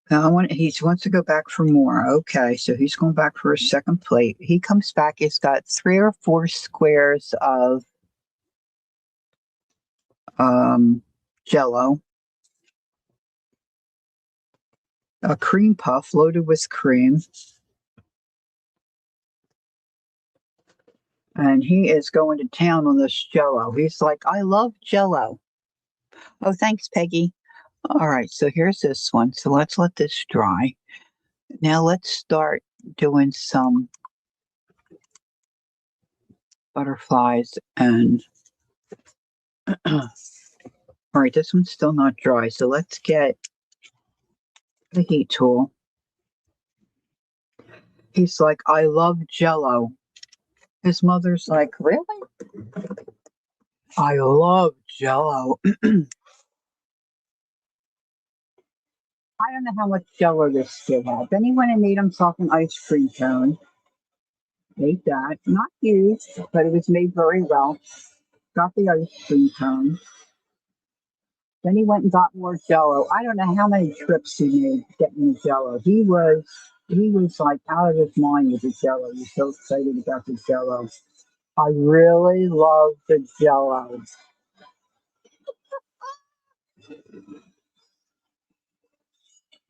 Now he wants to go back for more. Okay, so he's going back for a second plate. He comes back. He's got 3 or 4 squares of Jello, a cream puff loaded with cream, and he is going to town on this Jello. He's like, "I love Jello." Oh, thanks, Peggy. All right, so here's this one. So let's let this dry. Now let's start doing some butterflies and all right, this one's still not dry, so let's get the heat tool. He's like, I love Jello. His mother's like, really? I love Jello. I don't know how much Jello this kid had. Then he went and made himself an ice cream cone. Made that. Not huge, but it was made very well. Got the ice cream cone. Then he went and got more Jello. I don't know how many trips he made getting the Jello. He was like out of his mind with the Jello. He was so excited about the Jello. I really love the Jello.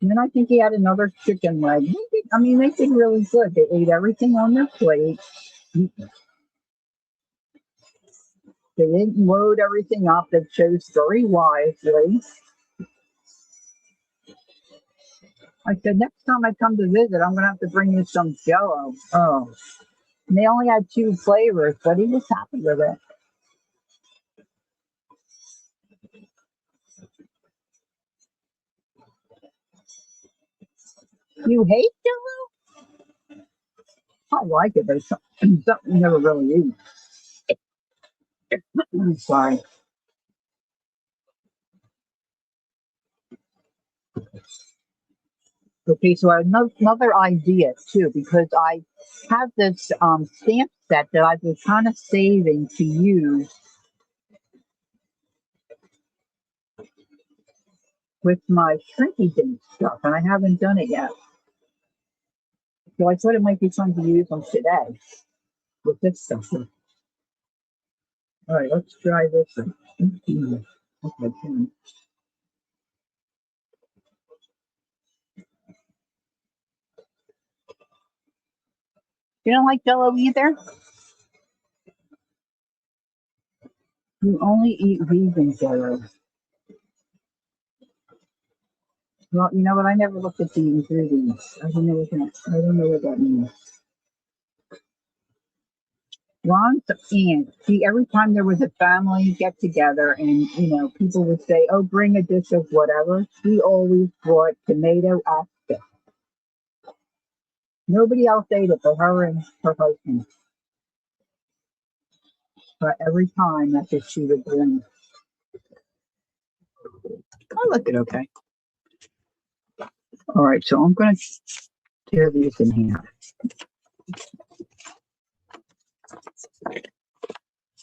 And then I think he had another chicken leg. They did really good. They ate everything on their plate. They didn't load everything up. They chose very wisely. I said, next time I come to visit, I'm going to have to bring you some Jello. Oh, and they only had 2 flavors, but he was happy with it. You hate Jello? I like it, but it's something you never really eat. I'm sorry. Okay, so I have another idea too, because I have this stamp set that I've been kind of saving to use with my shrinky dink stuff, and I haven't done it yet. So I thought it might be fun to use them today with this stuff. All right, let's try this one. Okay, you don't like Jello either? You only eat vegan Jello. Well, you know what? I never looked at the ingredients. I don't know what that means. Ron's aunt, every time there was a family get together and, people would say, oh, bring a dish of whatever, she always brought tomato aspic. Nobody else ate it but her and her husband. But every time, that's what she would bring. I like it okay. All right, so I'm going to tear these in half.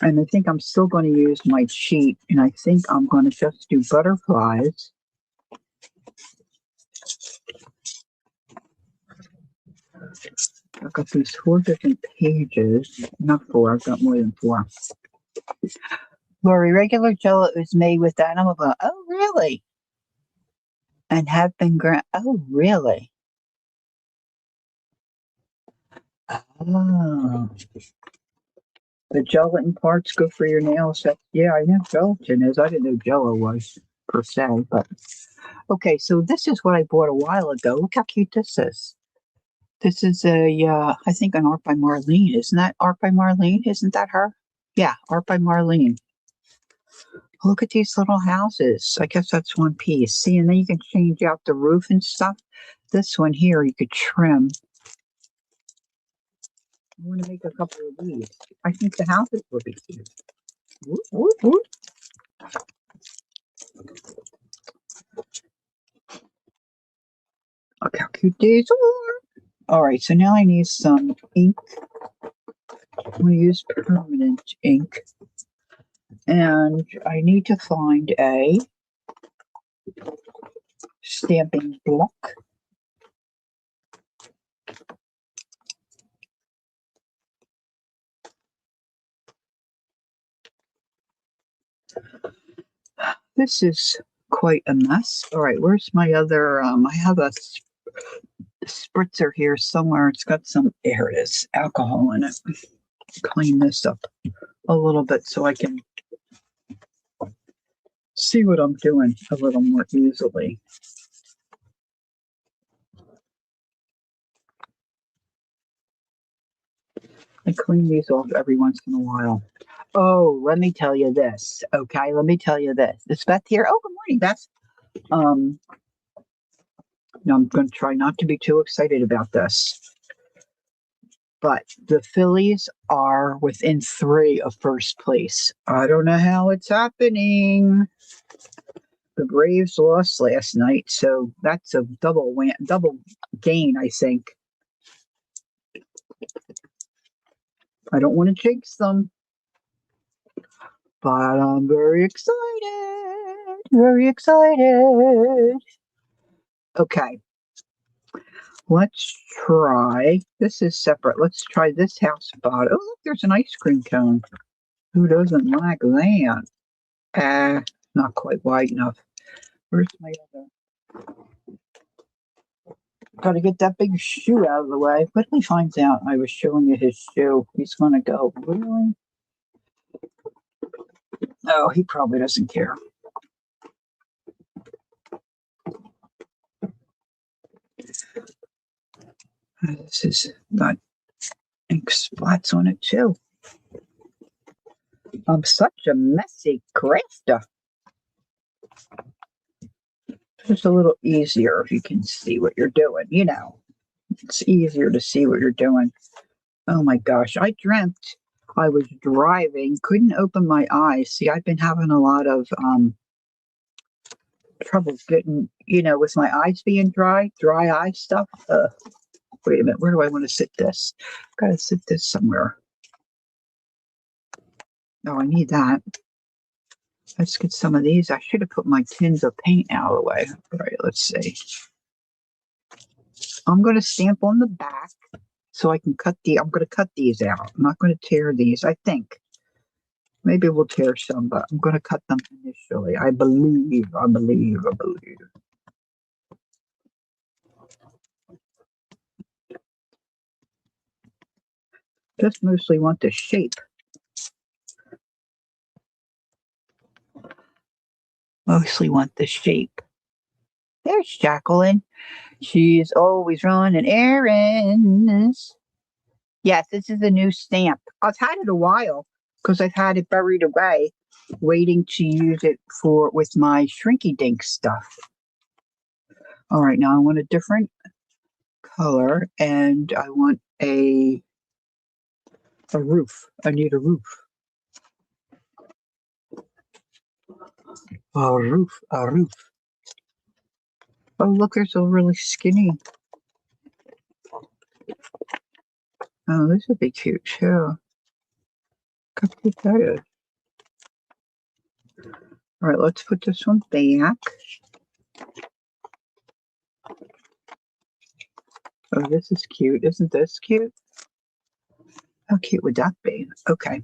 And I think I'm still going to use my sheet, and I think I'm going to just do butterflies. I've got these 4 different pages. Not 4, I've got more than 4. Lori, regular Jello is made with animal blood. Oh, really? And have been ground. Oh, really? Ah, the gelatin parts go for your nails. Yeah, I know gelatin is. I didn't know Jello was per se, but okay. So this is what I bought a while ago. Look how cute this is. This is I think an art by Marlene. Isn't that art by Marlene? Isn't that her? Yeah, art by Marlene. Look at these little houses. I guess that's one piece. See, and then you can change out the roof and stuff. This one here, you could trim. I want to make a couple of these. I think the houses would be cute. Whoop, whoop, whoop. Look how cute these are. All right, so now I need some ink. I'm going to use permanent ink. And I need to find a stamping block. This is quite a mess. All right, where's my other? I have a spritzer here somewhere. It's got some, here it is, alcohol in it. Clean this up a little bit so I can see what I'm doing a little more easily. I clean these off every once in a while. Oh, let me tell you this. Okay, let me tell you this. Is Beth here? Oh, good morning, Beth. Um, no, I'm going to try not to be too excited about this. But the Phillies are within 3 of first place. I don't know how it's happening. The Braves lost last night, so that's a double gain, I think. I don't want to jinx them, but I'm very excited. Very excited. Okay. Let's try. This is separate. Let's try this house spot. Oh, look, there's an ice cream cone. Who doesn't like that? Not quite wide enough. Where's my other? Got to get that big shoe out of the way. But he finds out I was showing you his shoe, he's going to go, really? No, he probably doesn't care. This has got ink spots on it, too. I'm such a messy crafter. Just a little easier if you can see what you're doing, you know. It's easier to see what you're doing. Oh my gosh, I dreamt I was driving, couldn't open my eyes. See, I've been having a lot of trouble getting, with my eyes being dry eye stuff. Wait a minute, where do I want to sit this? Gotta sit this somewhere. Oh, I need that. Let's get some of these. I should have put my tins of paint out of the way. All right, let's see. I'm going to stamp on the back so I can I'm going to cut these out. I'm not going to tear these, I think. Maybe we'll tear some, but I'm going to cut them initially. I believe. Just mostly want the shape. Mostly want the shape. There's Jacqueline. She's always running errands. Yes, this is a new stamp. I've had it a while because I've had it buried away, waiting to use it with my shrinky dink stuff. All right, now I want a different color, and I want a roof. I need a roof. A roof. Oh, look, there's a really skinny. Oh, this would be cute too. How cute that is. All right, let's put this one back. Oh, this is cute. Isn't this cute? How cute would that be? Okay.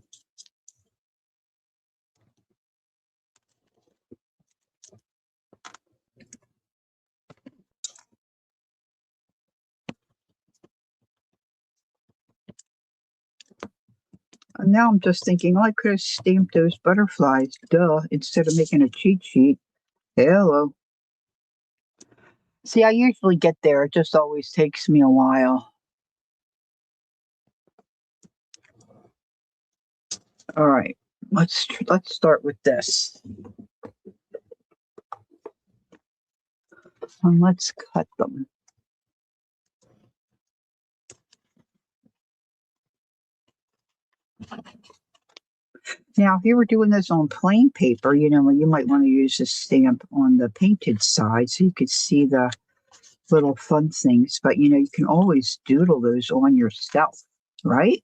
And now I'm just thinking, oh, I could have stamped those butterflies, duh, instead of making a cheat sheet. Hello. See, I usually get there. It just always takes me a while. All right, let's start with this, and let's cut them. Now, if you were doing this on plain paper, you might want to use a stamp on the painted side so you could see the little fun things. But you can always doodle those on yourself, right?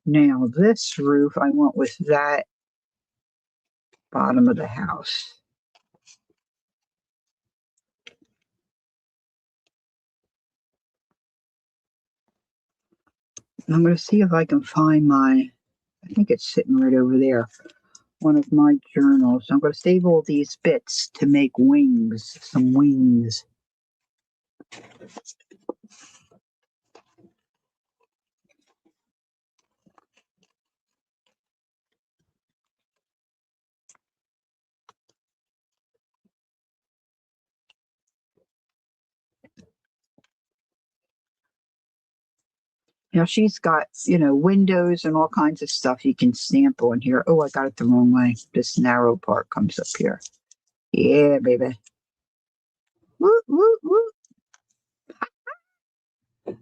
Now, this roof I want with that bottom of the house. I'm going to see if I can find I think it's sitting right over there, one of my journals. I'm going to save all these bits to make wings, some wings. Now she's got, windows and all kinds of stuff you can stamp on here. Oh, I got it the wrong way. This narrow part comes up here. Yeah, baby. Woo, woo, woo.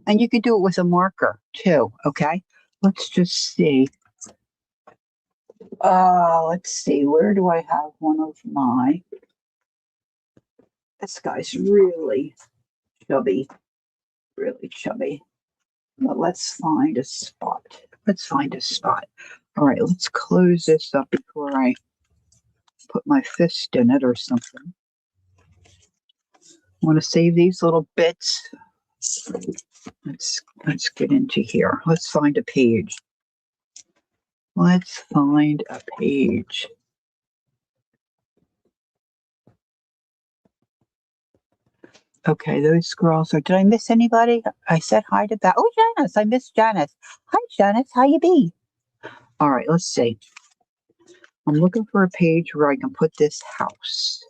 And you could do it with a marker too, okay? Let's just see. Let's see. Where do I have one of my? This guy's really chubby, really chubby. But let's find a spot. Let's find a spot. All right, let's close this up before I put my fist in it or something. I want to save these little bits. Let's get into here. Let's find a page. Let's find a page. Okay, those squirrels are. Did I miss anybody? I said hi to that. Oh, Janice, I missed Janice. Hi, Janice. How you be? All right, let's see. I'm looking for a page where I can put this house.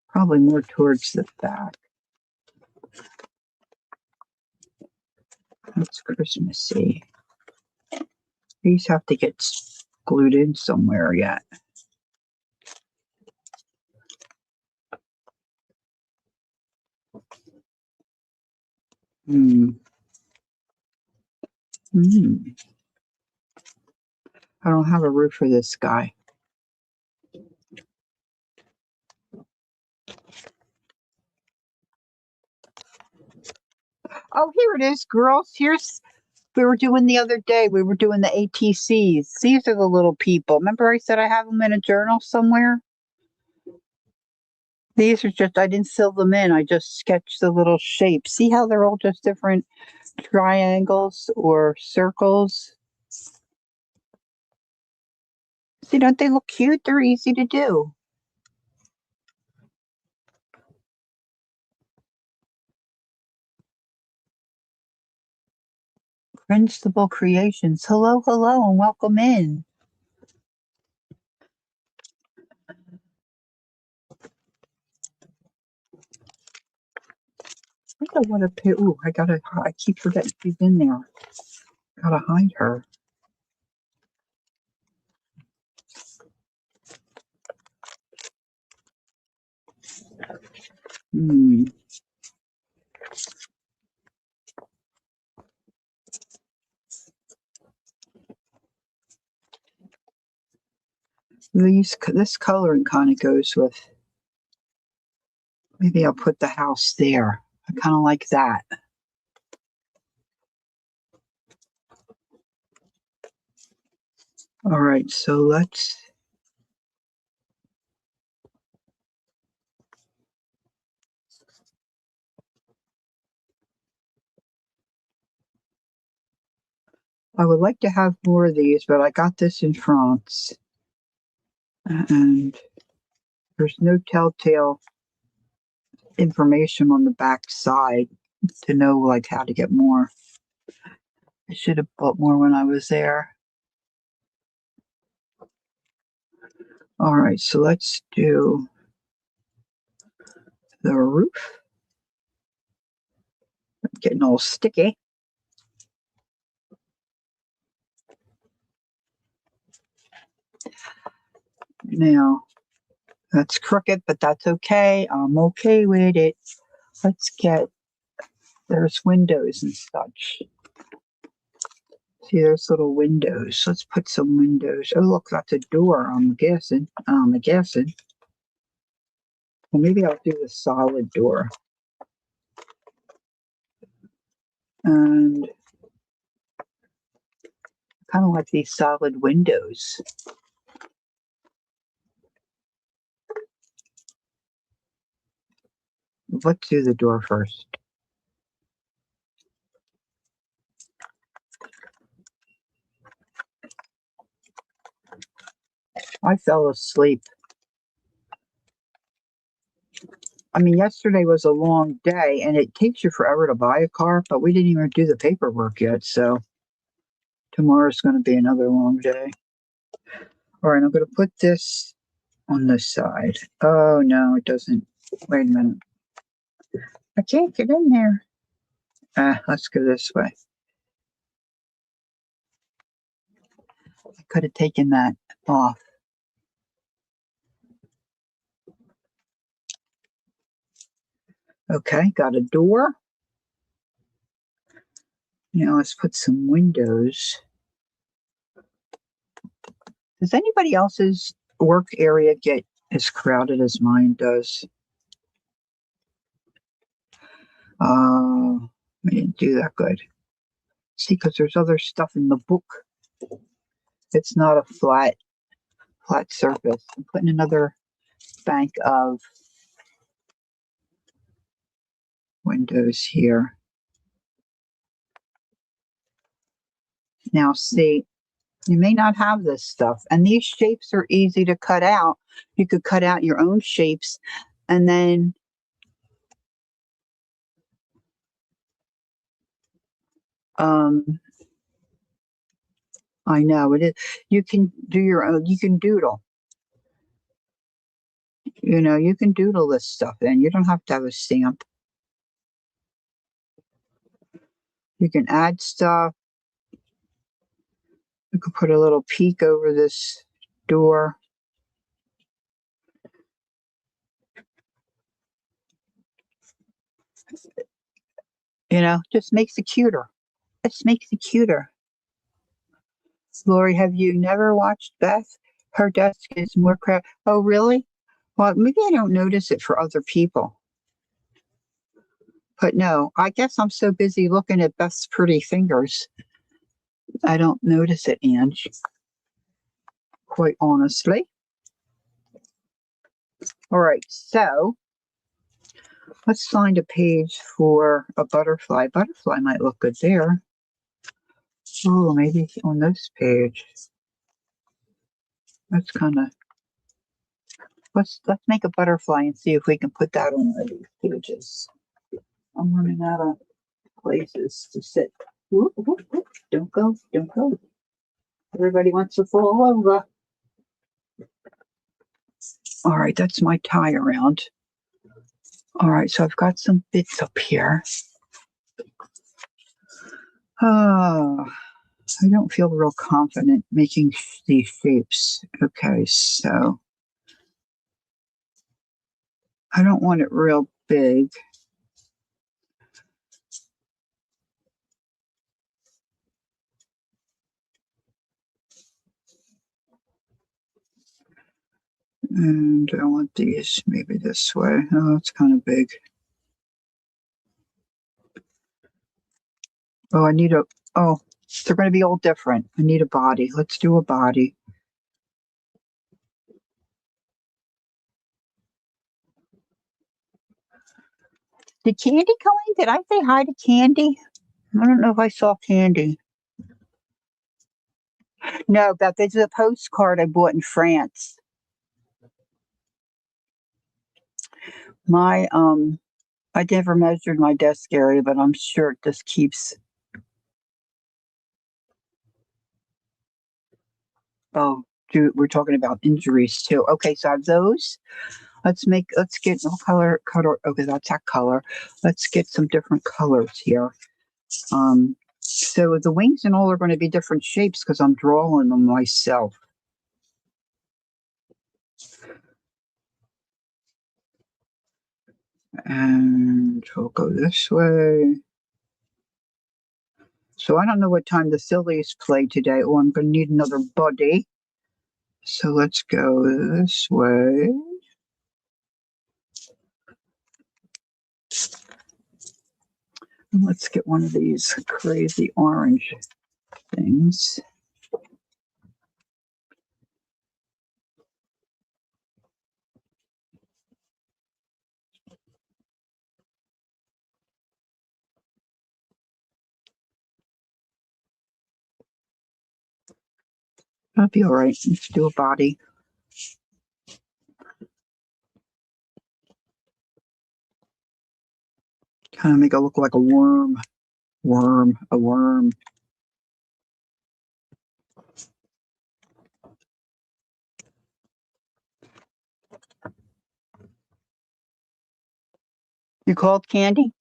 Probably more towards the back. That's Christmassy. These have to get glued in somewhere yet. Hmm. I don't have a roof for this guy. Oh, here it is, girls. We were doing the other day. We were doing the ATCs. These are the little people. Remember I said I have them in a journal somewhere? These are just, I didn't fill them in. I just sketched the little shapes. See how they're all just different triangles or circles? See, don't they look cute? They're easy to do. Principal Creations. Hello, hello, and welcome in. I don't want to pay. Ooh, I keep forgetting she's in there. Gotta hide her. Hmm. This coloring kind of goes with. Maybe I'll put the house there. I kind of like that. All right, so I would like to have more of these, but I got this in France. And There's no telltale information on the back side to know like how to get more. I should have bought more when I was there. All right, so let's do the roof. Getting all sticky. Now, that's crooked, but that's okay. I'm okay with it. Let's get, there's windows and such. See, there's little windows. Let's put some windows. Oh, look, that's a door, I'm guessing. Well, maybe I'll do the solid door. And kind of like these solid windows. Let's do the door first. I fell asleep. I mean, yesterday was a long day, and it takes you forever to buy a car, but we didn't even do the paperwork yet, so tomorrow's going to be another long day. All right, I'm going to put this on this side. Oh, no, it doesn't. Wait a minute. I can't get in there. Let's go this way. I could have taken that off. Okay, got a door. Now let's put some windows. Does anybody else's work area get as crowded as mine does? We didn't do that good. See, because there's other stuff in the book. It's not a flat surface. I'm putting another bank of windows here. Now, see, you may not have this stuff, and these shapes are easy to cut out. You could cut out your own shapes, and then I know it is. You can do your own. You can doodle. You know, you can doodle this stuff in. You don't have to have a stamp. You can add stuff. You could put a little peak over this door. You know, just makes it cuter. It just makes it cuter. Lori, have you never watched Beth? Her desk is more crowded. Oh, really? Well, maybe I don't notice it for other people. But no, I guess I'm so busy looking at Beth's pretty fingers. I don't notice it, Ange. Quite honestly. All right, so let's find a page for a butterfly. Butterfly might look good there. Oh, maybe on this page. That's kind of. Let's make a butterfly and see if we can put that on one of these pages. I'm running out of places to sit. Whoop, whoop, whoop. Don't go, don't go. Everybody wants to fall over. All right, that's my tie around. All right, so I've got some bits up here. Oh, I don't feel real confident making these shapes. Okay, so I don't want it real big. And I want these maybe this way. Oh, it's kind of big. Oh, I need a, oh, they're going to be all different. I need a body. Let's do a body. Did Candy come in? Did I say hi to Candy? I don't know if I saw Candy. No, Beth, this is a postcard I bought in France. My I never measured my desk area, but I'm sure it just keeps. Oh, dude, we're talking about injuries too. Okay, so I have those. Let's get no color. Okay, that's that color. Let's get some different colors here. So the wings and all are going to be different shapes because I'm drawing them myself. And we'll go this way. So I don't know what time the Phillies play today. Oh, I'm going to need another buddy. So let's go this way. Let's get one of these crazy orange things. That'll be all right. Let's do a body. Kind of make it look like a worm. A worm. You called Candy?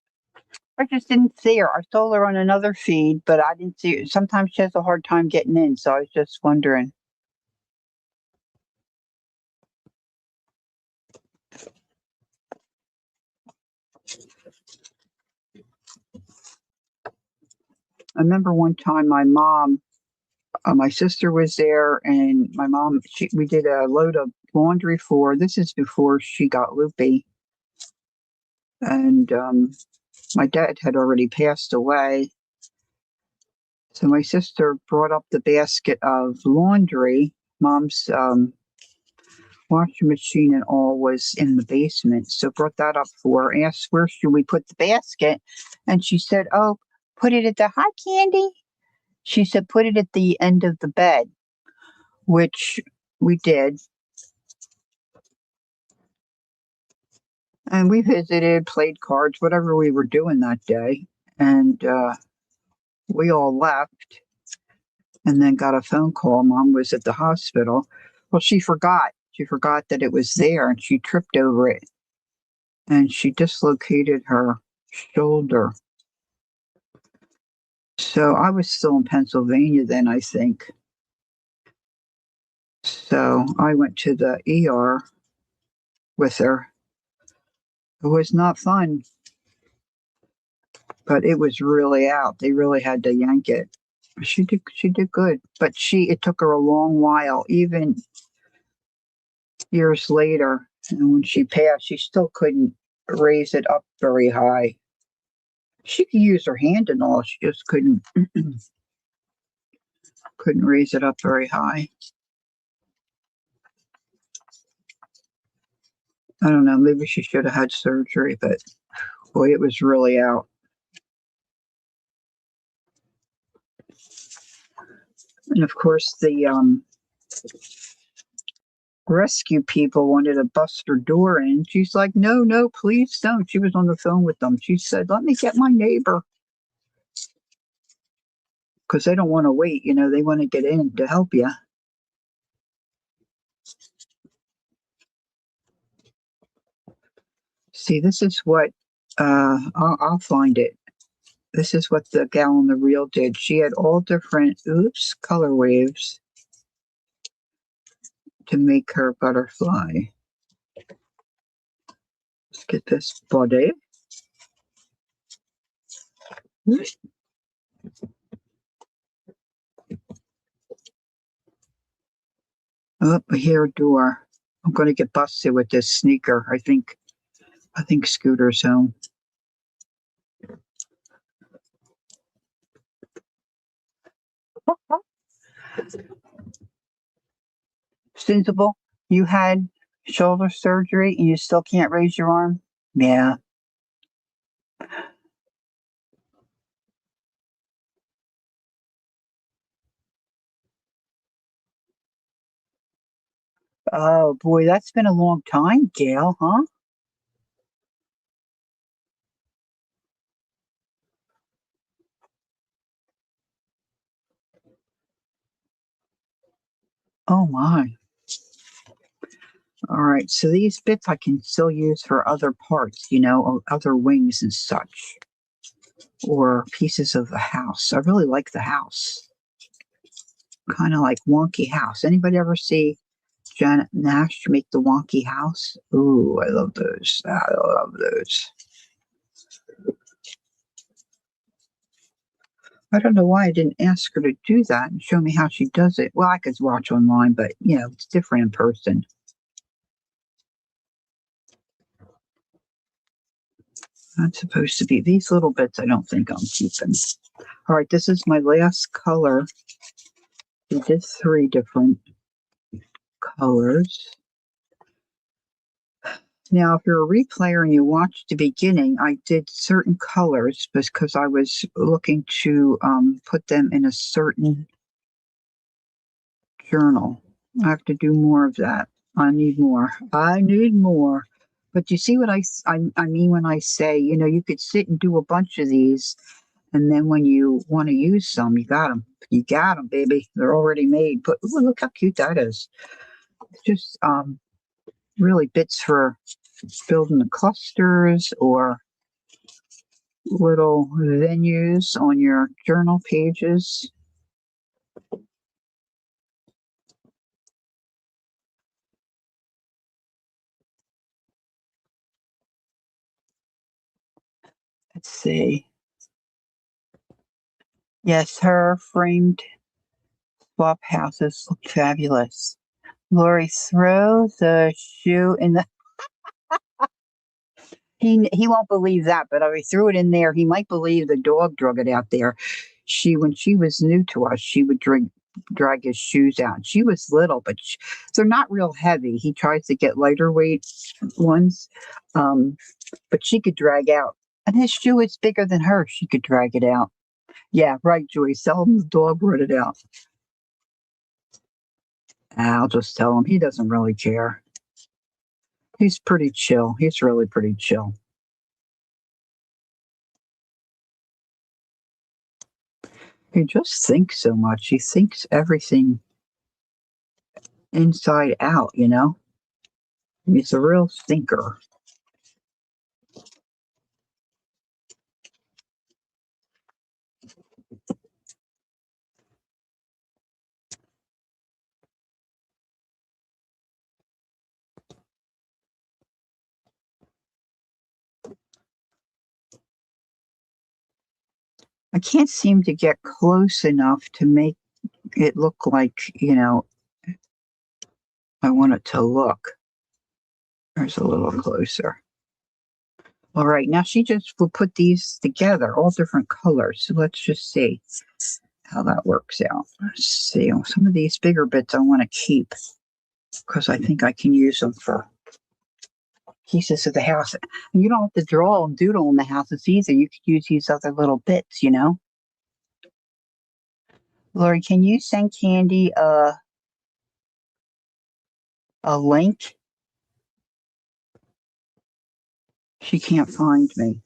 I just didn't see her. I saw her on another feed, but I didn't see her. Sometimes she has a hard time getting in, so I was just wondering. I remember one time my sister was there, and my mom, we did a load of laundry for. This is before she got loopy, and my dad had already passed away. So my sister brought up the basket of laundry. Mom's washing machine and all was in the basement. So brought that up for her, asked where should we put the basket. And she said, oh, put it at the hot candy. She said, put it at the end of the bed, which we did. And we visited, played cards, whatever we were doing that day. And we all left and then got a phone call. Mom was at the hospital. Well, she forgot. She forgot that it was there and she tripped over it and she dislocated her shoulder. So I was still in Pennsylvania then, I think. So I went to the ER with her. It was not fun, but it was really out. They really had to yank it. She did good, but it took her a long while, even years later. And when she passed, she still couldn't raise it up very high. She could use her hand and all, she just couldn't raise it up very high. I don't know, maybe she should have had surgery, but boy, it was really out. And of course, the rescue people wanted to bust her door in. She's like, no, no, please don't. She was on the phone with them. She said, let me get my neighbor. Because they don't want to wait, they want to get in to help you. See, this is what, I'll find it. This is what the gal on the reel did. She had all different, color waves to make her butterfly. Let's get this body. Oh, here, door. I'm going to get busted with this sneaker. I think Scooter's home. Sensible. You had shoulder surgery and you still can't raise your arm? Yeah. Oh boy, that's been a long time, Gail, huh? Oh my. All right, so these bits I can still use for other parts, or other wings and such, or pieces of the house. I really like the house, kind of like wonky house. Anybody ever see Janet Nash make the wonky house? Ooh, I love those. I love those. I don't know why I didn't ask her to do that and show me how she does it. Well, I could watch online, but it's different in person. That's supposed to be these little bits. I don't think I'm keeping. All right, this is my last color. We did 3 different colors. Now, if you're a replayer and you watched the beginning, I did certain colors because I was looking to put them in a certain journal. I have to do more of that. I need more. I need more. But you see what I mean when I say, you could sit and do a bunch of these, and then when you want to use some, you got them. You got them, baby. They're already made. But ooh, look how cute that is. It's just really bits for building the clusters or little venues on your journal pages. Let's see. Yes, her framed swap houses look fabulous. Lori, throw the shoe in the. He won't believe that, but if I threw it in there, he might believe the dog drug it out there. When she was new to us, she would drag his shoes out. She was little, but they're not real heavy. He tries to get lighter weight ones, um, but she could drag out. And his shoe is bigger than her. She could drag it out. Yeah, right, Joyce. Tell him the dog brought it out. I'll just tell him he doesn't really care. He's pretty chill. He's really pretty chill. He just thinks so much. He thinks everything inside out. He's a real thinker. I can't seem to get close enough to make it look like, I want it to look. There's a little closer. All right, now she just will put these together, all different colors. So let's just see how that works out. Let's see. Some of these bigger bits I want to keep because I think I can use them for pieces of the house. And you don't have to draw and doodle in the houses either. You could use these other little bits. Lori, can you send Candy a link? She can't find me.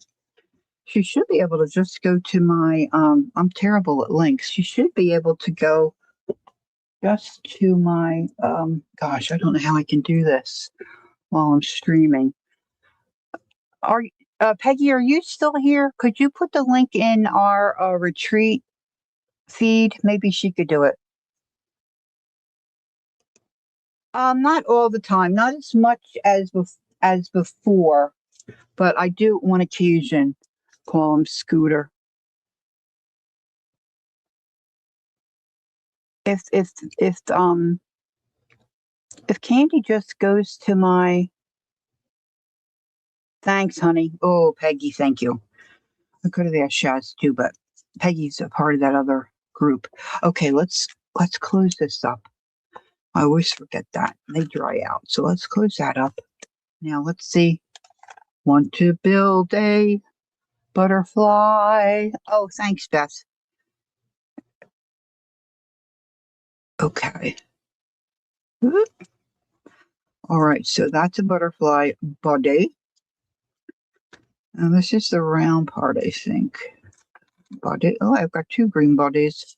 She should be able to just go to my I'm terrible at links. She should be able to go just to my gosh, I don't know how I can do this while I'm streaming. Are Peggy, are you still here? Could you put the link in our retreat feed? Maybe she could do it. Not all the time, not as much as before, but I do on occasion call him Scooter. If if if um if Candy just goes to my thanks, honey. Oh, Peggy, thank you. I could have asked Shaz too, but Peggy's a part of that other group. Okay, let's close this up. I always forget that. They dry out. So let's close that up. Now let's see. Want to build a butterfly. Oh, thanks, Beth. Okay. All right, so that's a butterfly body. And this is the round part, I think. Body. Oh, I've got 2 green bodies.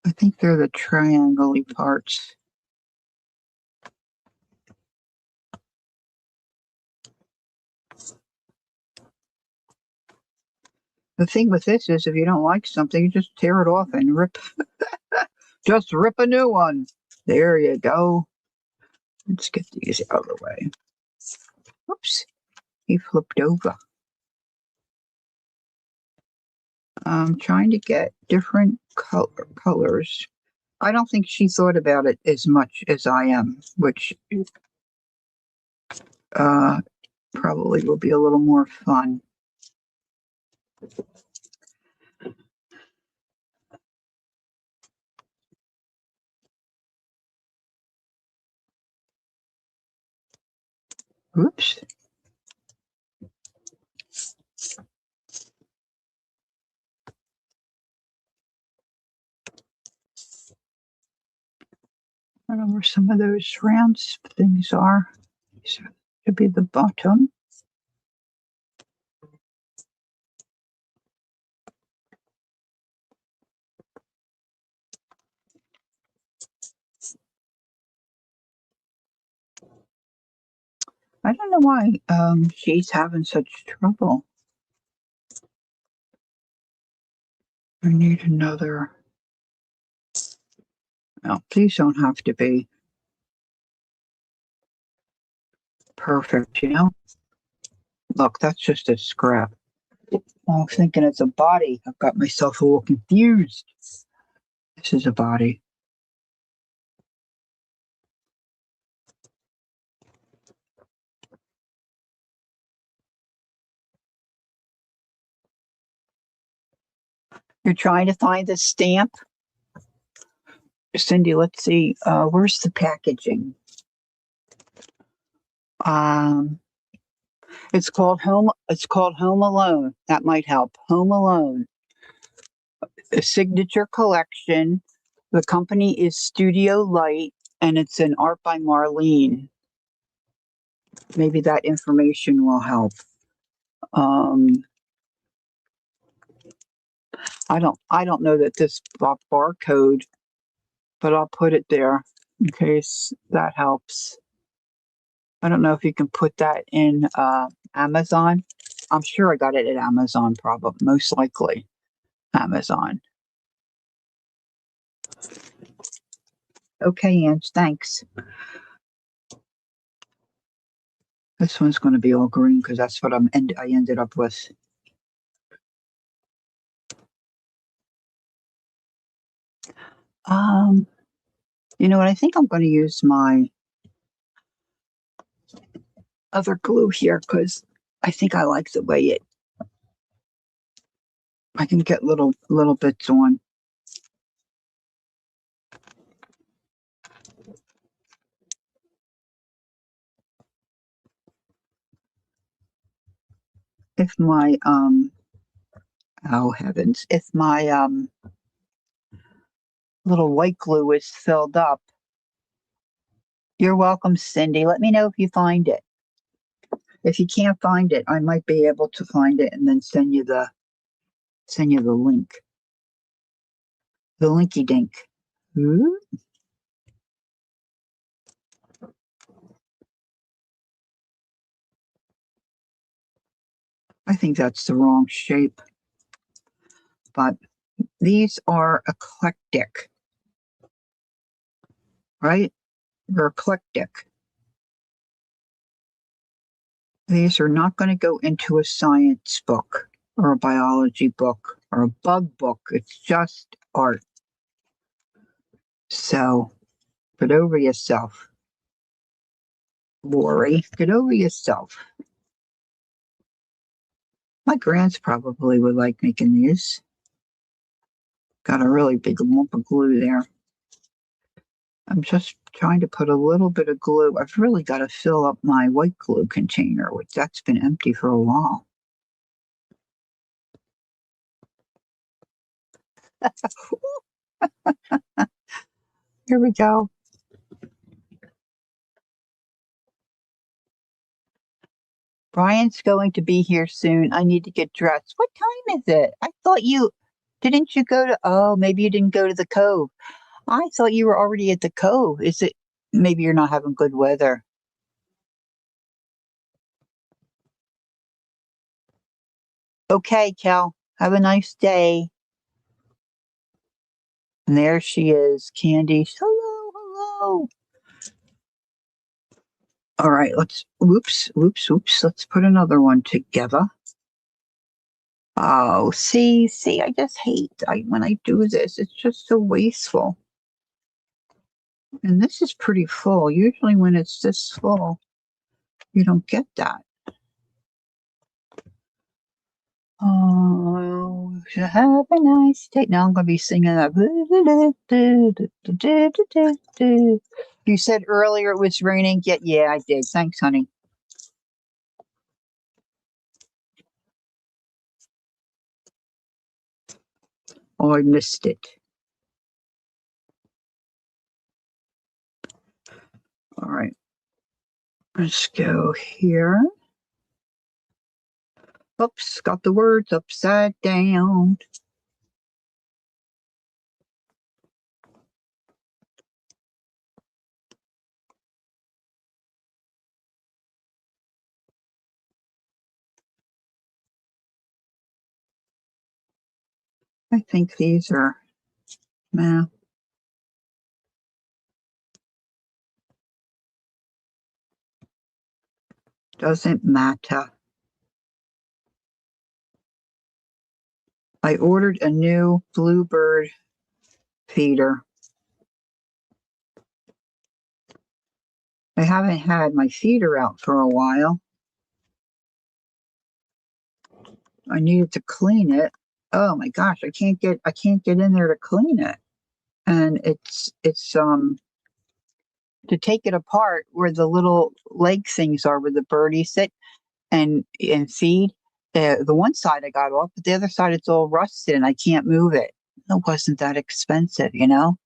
I think they're the triangle-y parts. The thing with this is if you don't like something, you just tear it off and rip. Just rip a new one. There you go. Let's get these out of the way. Oops, he flipped over. I'm trying to get different colors. I don't think she thought about it as much as I am, which probably will be a little more fun. Oops. I don't know where some of those round things are. These should be the bottom. I don't know why she's having such trouble. I need another. No, these don't have to be perfect, you know? Look, that's just a scrap. I was thinking it's a body. I've got myself a little confused. This is a body. You're trying to find the stamp? Cindy, let's see. Where's the packaging? It's called Home Alone. That might help. Home Alone. A signature collection. The company is Studio Light, and it's an art by Marlene. Maybe that information will help. I don't know that this barcode, but I'll put it there in case that helps. I don't know if you can put that in Amazon. I'm sure I got it at Amazon, probably, most likely Amazon. Okay, Ange, thanks. This one's going to be all green because that's what I ended up with. You know what? I think I'm going to use my other glue here because I think I like the way I can get little bits on. If my oh heavens, if my little white glue is filled up. You're welcome, Cindy. Let me know if you find it. If you can't find it, I might be able to find it and then send you the link. The linky dink. Ooh. I think that's the wrong shape. But these are eclectic. Right? They're eclectic. These are not going to go into a science book or a biology book or a bug book. It's just art. So get over yourself. Lori, get over yourself. My grands probably would like making these. Got a really big lump of glue there. I'm just trying to put a little bit of glue. I've really got to fill up my white glue container, which that's been empty for a while. Here we go. Brian's going to be here soon. I need to get dressed. What time is it? I thought you Didn't you go to, oh, maybe you didn't go to the cove. I thought you were already at the cove. Is it, maybe you're not having good weather. Okay, Cal, have a nice day. And there she is, Candy. Hello, hello. All right, whoops. Let's put another one together. Oh, see, I just hate when I do this. It's just so wasteful. And this is pretty full. Usually when it's this full, you don't get that. Oh, have a nice day. Now I'm going to be singing that. You said earlier it was raining. Yeah, I did. Thanks, honey. Oh, I missed it. All right. Let's go here. Oops, got the words upside down. I think these are, nah, doesn't matter. I ordered a new bluebird feeder. I haven't had my feeder out for a while. I needed to clean it. Oh my gosh, I can't get in there to clean it. And it's to take it apart where the little leg things are where the birdies sit and feed. The one side I got off, but the other side it's all rusted and I can't move it. It wasn't that expensive, you know?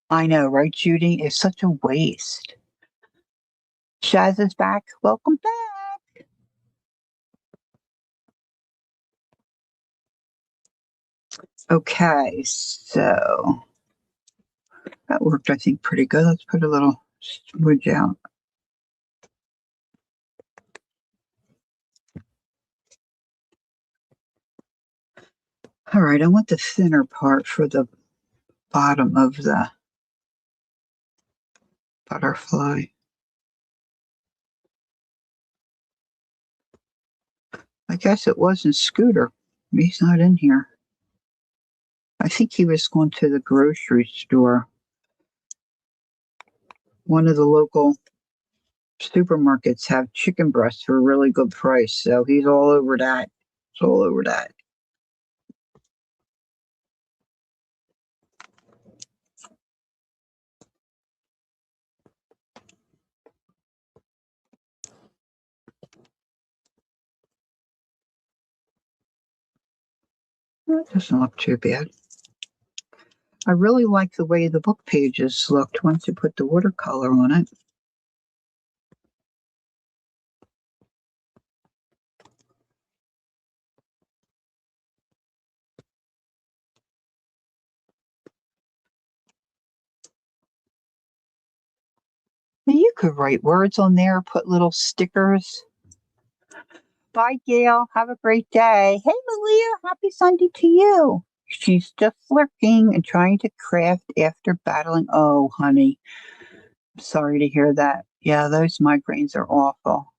I know, right, Judy? It's such a waste. Shaz is back. Welcome back. Okay, so that worked, I think, pretty good. Let's put a little smudge out. All right, I want the thinner part for the bottom of the butterfly. I guess it wasn't Scooter. He's not in here. I think he was going to the grocery store. One of the local supermarkets have chicken breasts for a really good price, so he's all over that. It's all over that. That doesn't look too bad. I really like the way the book pages looked once you put the watercolor on it. Now you could write words on there, put little stickers. Bye, Gail. Have a great day. Hey, Malia. Happy Sunday to you. She's just lurking and trying to craft after battling. Oh, honey. Sorry to hear that. Yeah, those migraines are awful.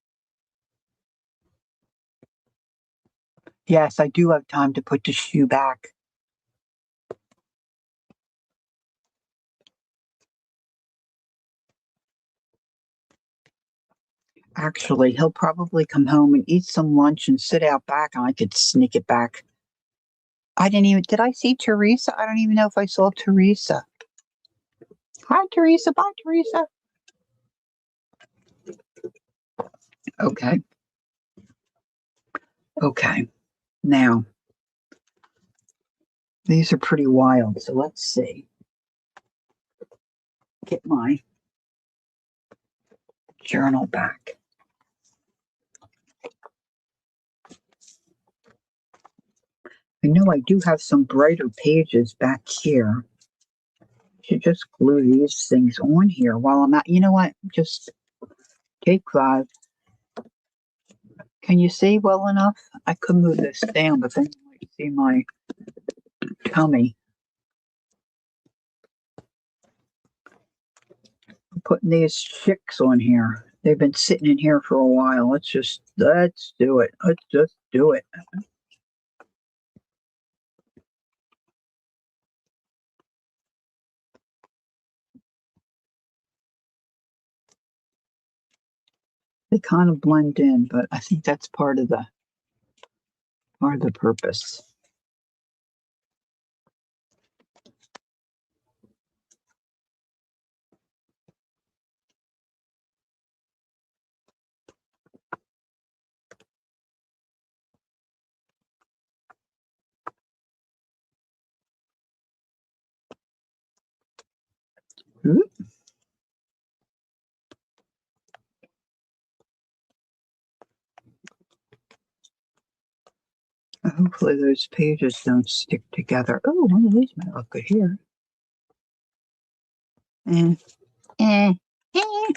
Yes, I do have time to put the shoe back. Actually, he'll probably come home and eat some lunch and sit out back, and I could sneak it back. I didn't even, did I see Teresa? I don't even know if I saw Teresa. Hi, Teresa. Bye, Teresa. Okay. Okay. Now, these are pretty wild, so let's see. Get my journal back. I know I do have some brighter pages back here. Should just glue these things on here while I'm at. You know what? Just take 5. Can you see well enough? I could move this down, but then you might see my tummy. I'm putting these chicks on here. They've been sitting in here for a while. Let's do it. Let's just do it. They kind of blend in, but I think that's part of the purpose. Ooh. Hopefully those pages don't stick together. Oh, one of these might look good here. Eh, eh, eh.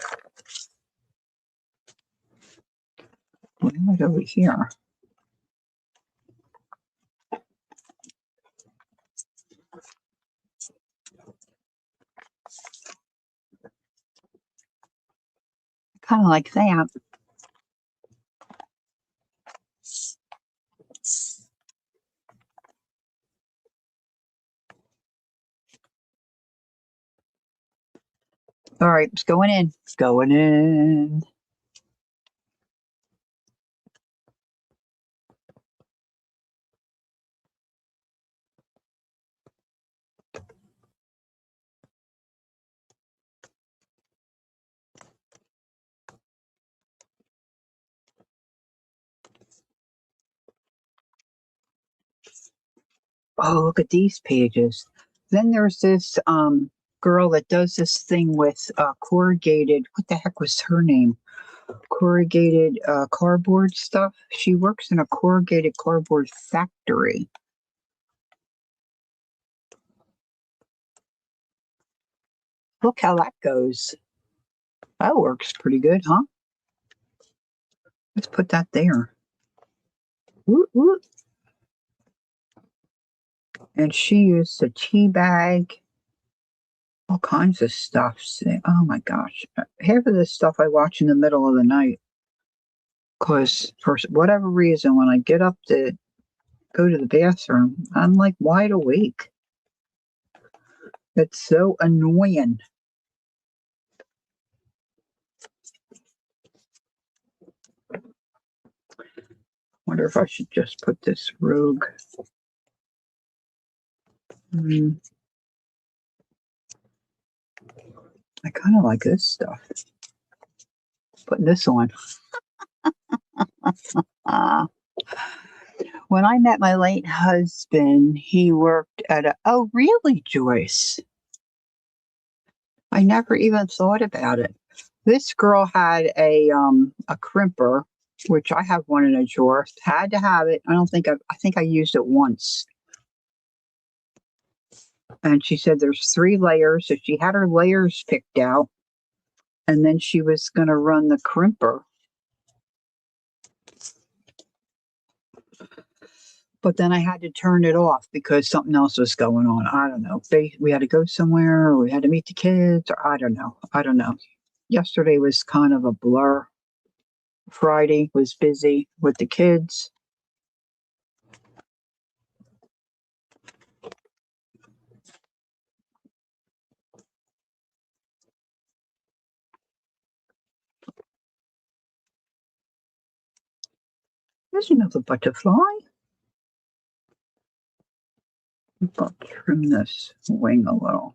What about over here? Kind of like that. All right, it's going in. It's going in. Oh, look at these pages. Then there's this girl that does this thing with corrugated. What the heck was her name? Corrugated cardboard stuff. She works in a corrugated cardboard factory. Look how that goes. That works pretty good, huh? Let's put that there. Woot, woot. And she used a tea bag, all kinds of stuff. Oh my gosh. Half of this stuff I watch in the middle of the night. Because for whatever reason, when I get up to go to the bathroom, I'm like wide awake. It's so annoying. Wonder if I should just put this rogue. I kind of like this stuff. Putting this on. When I met my late husband, he worked at a. Oh, really, Joyce? I never even thought about it. This girl had a crimper, which I have one in a drawer. Had to have it. I think I used it once. And she said there's 3 layers. So she had her layers picked out, and then she was going to run the crimper. But then I had to turn it off because something else was going on. I don't know. We had to go somewhere, or we had to meet the kids, or I don't know. I don't know. Yesterday was kind of a blur. Friday was busy with the kids. There's another butterfly. I'll trim this wing a little.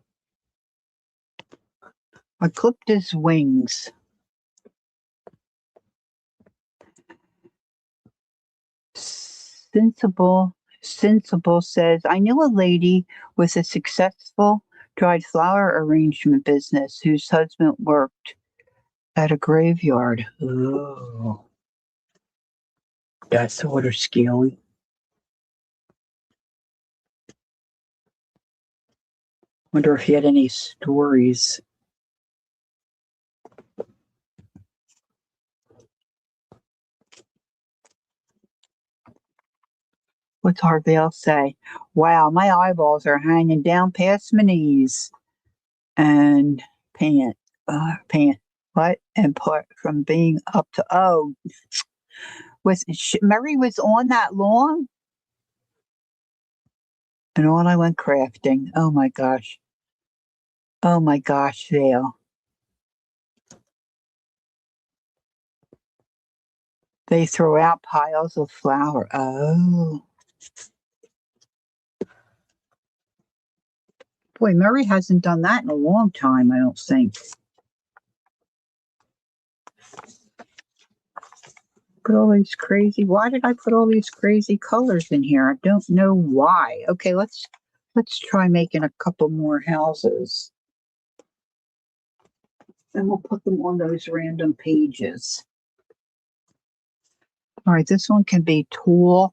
I clipped his wings. Sensible says, I knew a lady with a successful dried flower arrangement business whose husband worked at a graveyard. Oh, that's sort of scary. Wonder if he had any stories. What's Harville say? Wow, my eyeballs are hanging down past my knees. And pant, what? And part from being up to, Mary was on that long? And on I went crafting. Oh my gosh. Oh my gosh, Vale. They throw out piles of flour. Oh. Boy, Murray hasn't done that in a long time, I don't think. Why did I put all these crazy colors in here? I don't know why. Okay, let's try making a couple more houses. And we'll put them on those random pages. All right, this one can be tool.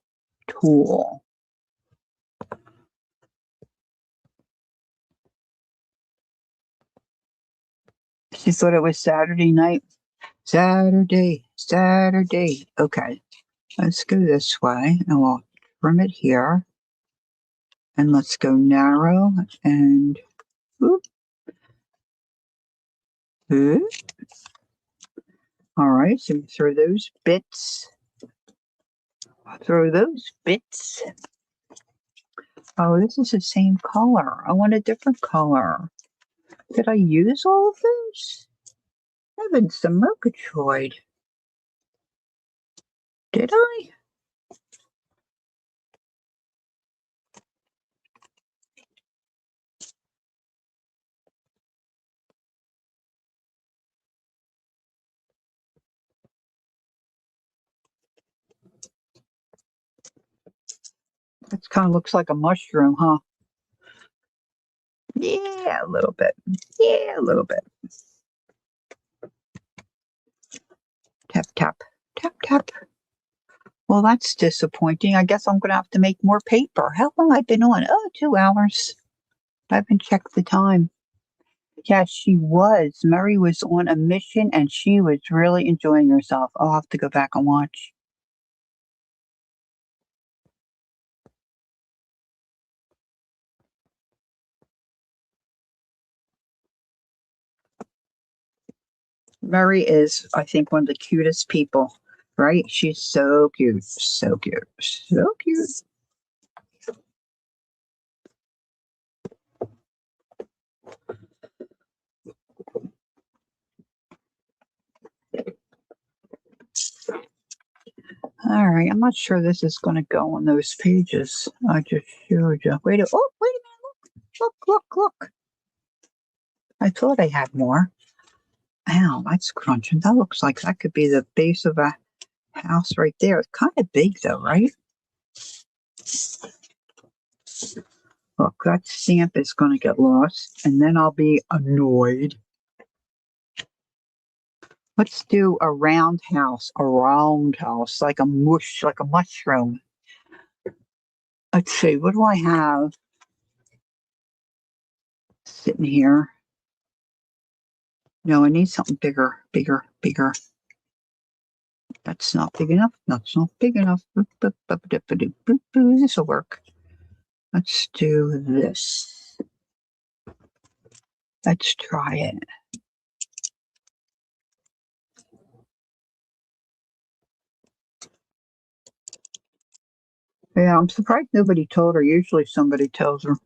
She thought it was Saturday night. Saturday. Okay, let's go this way and we'll trim it here. And let's go narrow and whoop. All right, so throw those bits. Oh, this is the same color. I want a different color. Did I use all of those? Heavens, the Murgatroyd. Did I? This kind of looks like a mushroom, huh? Yeah, a little bit. Tap, tap, tap, tap. Well, that's disappointing. I guess I'm going to have to make more paper. How long have I been on? Oh, 2 hours. I haven't checked the time. Yes, she was. Mary was on a mission and she was really enjoying herself. I'll have to go back and watch. Mary is, I think, one of the cutest people, right? She's so cute. All right, I'm not sure this is going to go on those pages. I just showed you. Wait a minute. Look. I thought I had more. Ow, that's crunching. That looks like that could be the base of a house right there. It's kind of big though, right? Look, that stamp is going to get lost and then I'll be annoyed. Let's do a round house, like a mushroom. Let's see, what do I have sitting here? No, I need something bigger. That's not big enough. This will work. Let's do this. Let's try it. Yeah, I'm surprised nobody told her. Usually somebody tells her.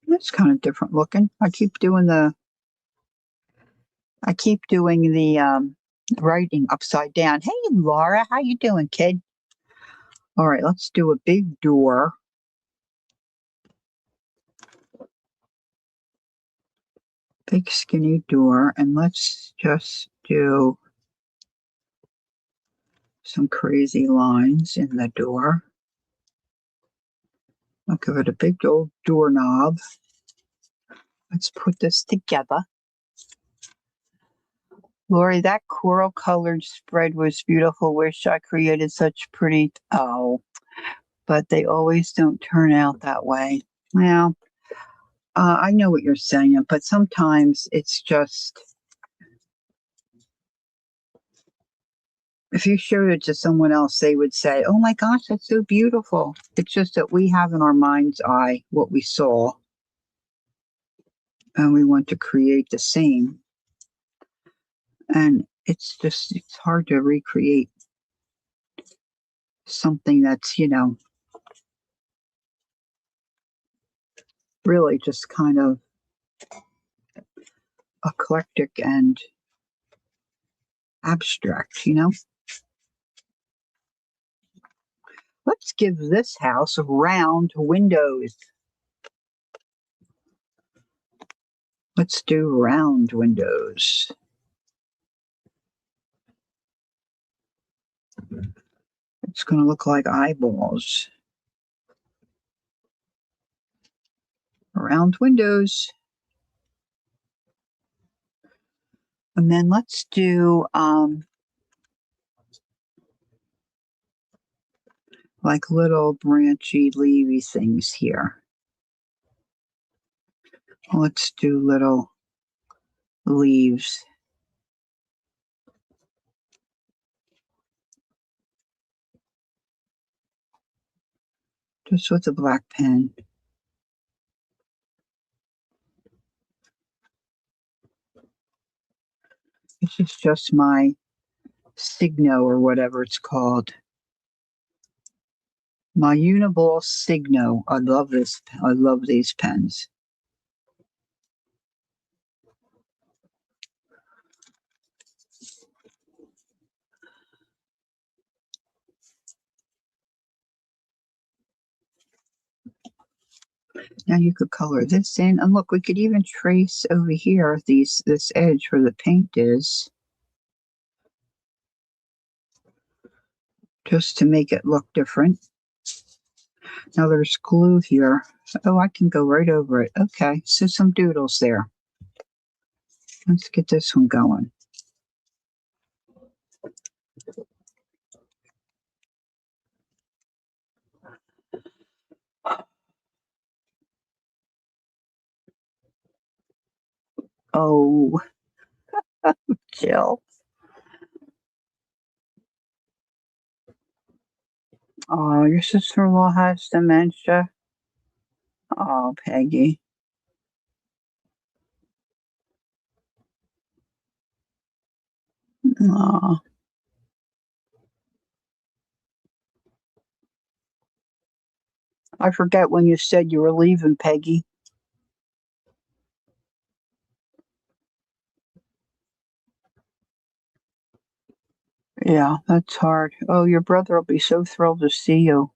That's kind of different looking. I keep doing the writing upside down. Hey, Laura, how you doing, kid? All right, let's do a big door. Big skinny door, and let's just do some crazy lines in the door. I'll give it a big old doorknob. Let's put this together. Lori, that coral colored spread was beautiful. Wish I created such pretty, but they always don't turn out that way. Well, I know what you're saying, but sometimes it's just, if you showed it to someone else, they would say, oh my gosh, that's so beautiful. It's just that we have in our mind's eye what we saw, and we want to create the same. And it's hard to recreate something that's, really just kind of eclectic and abstract. Let's give this house round windows. Let's do round windows. It's going to look like eyeballs. Round windows. And then let's do like little branchy, leafy things here. Let's do little leaves. Just with a black pen. This is just my Signo or whatever it's called. My Uniball Signo. I love this. I love these pens. Now you could color this in, and look, we could even trace over here this edge where the paint is, just to make it look different. Now there's glue here. Oh, I can go right over it. Okay, so some doodles there. Let's get this one going. Oh, Jill. Oh, your sister-in-law has dementia. Oh, Peggy. Oh. I forget when you said you were leaving, Peggy. Yeah, that's hard. Oh, your brother will be so thrilled to see you.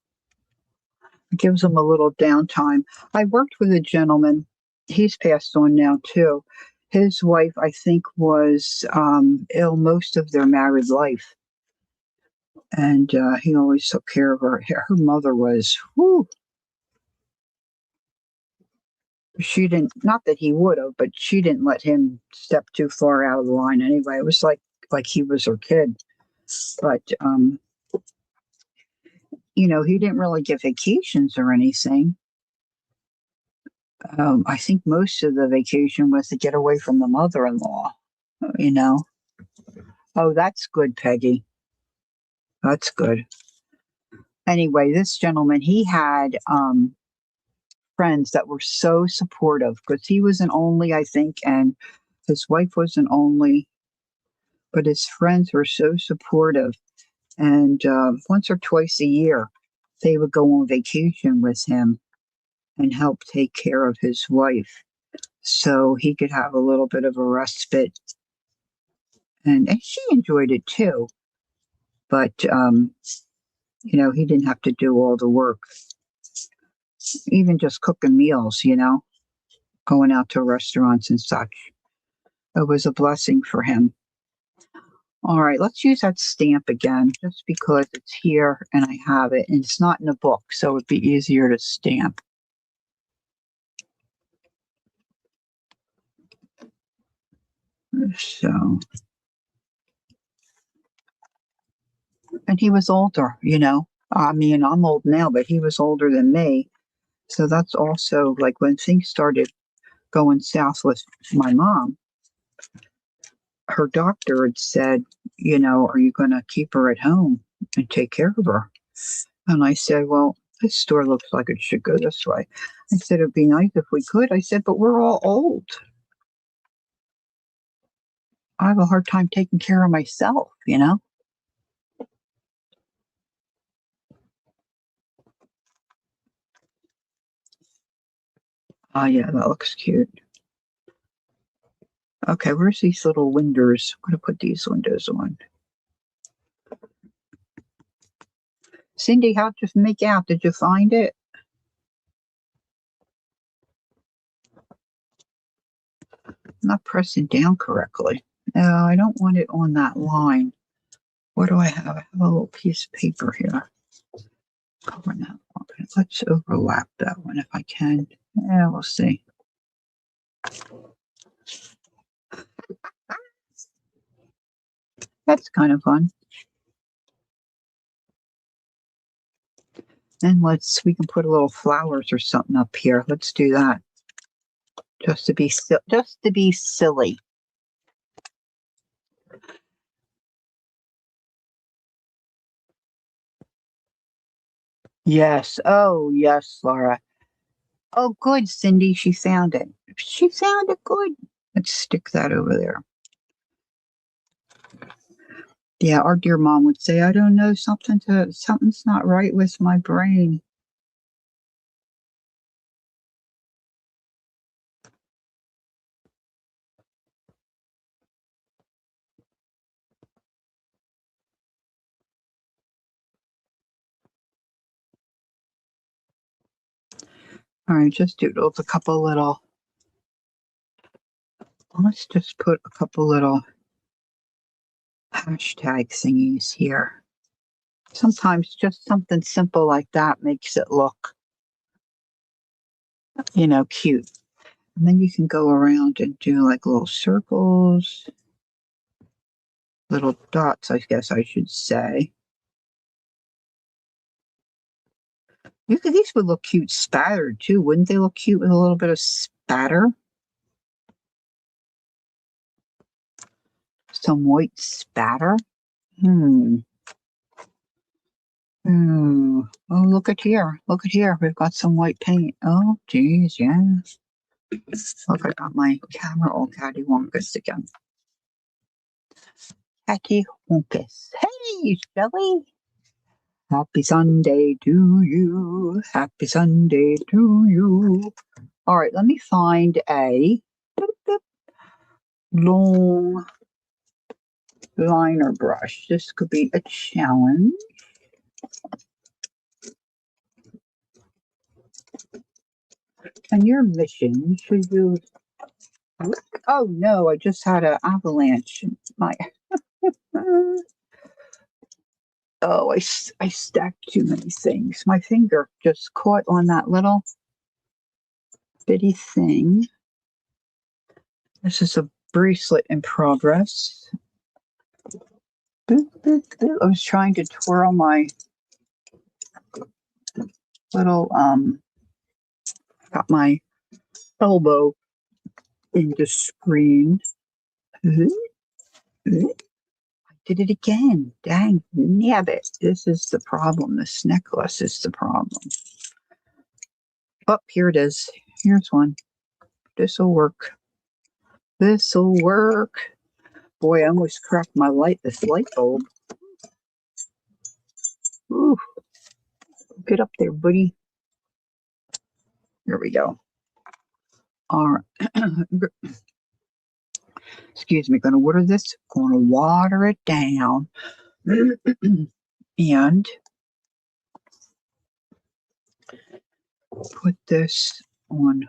It gives him a little downtime. I worked with a gentleman. He's passed on now, too. His wife, I think, was ill most of their married life. And he always took care of her. Her mother was, whew. She didn't, not that he would have, but she didn't let him step too far out of the line anyway. It was like he was her kid. But, he didn't really get vacations or anything. I think most of the vacation was to get away from the mother-in-law. Oh, that's good, Peggy. That's good. Anyway, this gentleman, he had friends that were so supportive because he was an only, I think, and his wife was an only, but his friends were so supportive. And once or twice a year, they would go on vacation with him and help take care of his wife so he could have a little bit of a respite. And she enjoyed it too. But, he didn't have to do all the work, even just cooking meals, going out to restaurants and such. It was a blessing for him. All right, let's use that stamp again, just because it's here and I have it, and it's not in the book, so it'd be easier to stamp. So, and he was older, you know. I mean, I'm old now, but he was older than me. So that's also like when things started going south with my mom, her doctor had said, you know, are you going to keep her at home and take care of her? And I said, well, this store looks like it should go this way. I said, it'd be nice if we could. I said, but we're all old. I have a hard time taking care of myself, you know? Oh, yeah, that looks cute. Okay, where's these little windows? I'm going to put these windows on. Cindy, how'd you make out? Did you find it? I'm not pressing down correctly. No, I don't want it on that line. What do I have? I have a little piece of paper here. Covering that one. Let's overlap that one if I can. Yeah, we'll see. That's kind of fun. And we can put a little flowers or something up here. Let's do that. Just to be silly. Yes. Oh, yes, Laura. Oh, good, Cindy. She found it. She found it good. Let's stick that over there. Yeah, our dear mom would say, I don't know, something's not right with my brain. All right, just do a couple little. Let's just put a couple little hashtag thingies here. Sometimes just something simple like that makes it look, you know, cute. And then you can go around and do like little circles, little dots, I guess I should say. These would look cute spattered too. Wouldn't they look cute with a little bit of spatter? Some white spatter? Hmm. Hmm. Oh, look at here. Look at here. We've got some white paint. Oh, geez, yes. Look, I got my camera all cattywampus again. Cattywampus. Hey, Shelly. Happy Sunday to you. Happy Sunday to you. All right, let me find a long liner brush. This could be a challenge. And your mission should you... Oh no, I just had an avalanche. My oh, I stacked too many things. My finger just caught on that little bitty thing. This is a bracelet in progress. Boop, boop, boop. I was trying to twirl my little got my elbow in the screen. I did it again. Dang nabbit. This is the problem. This necklace is the problem. Oh, here it is. Here's one. This'll work. This'll work. Boy, I almost cracked this light bulb. Ooh, get up there, buddy. Here we go. All right. Excuse me, gonna water this. Gonna water it down. And put this on.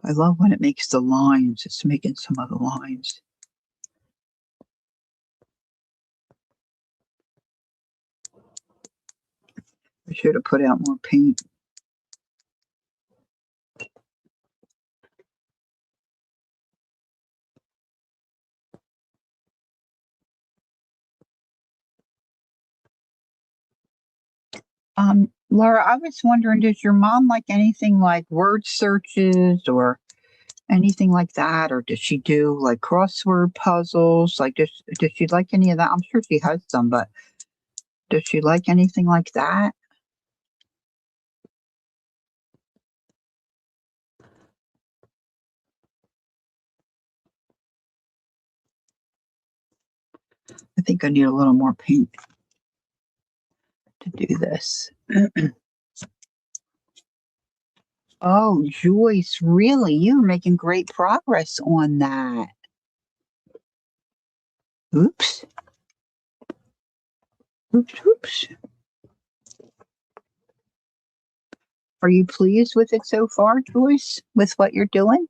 I love when it makes the lines. It's making some of the lines. I should have put out more paint. Laura, I was wondering, does your mom like anything like word searches or anything like that? Or does she do like crossword puzzles? Like, does she like any of that? I'm sure she has some, but does she like anything like that? I think I need a little more paint to do this. Oh, Joyce, really? You're making great progress on that. Oops. Oops, oops. Are you pleased with it so far, Joyce, with what you're doing?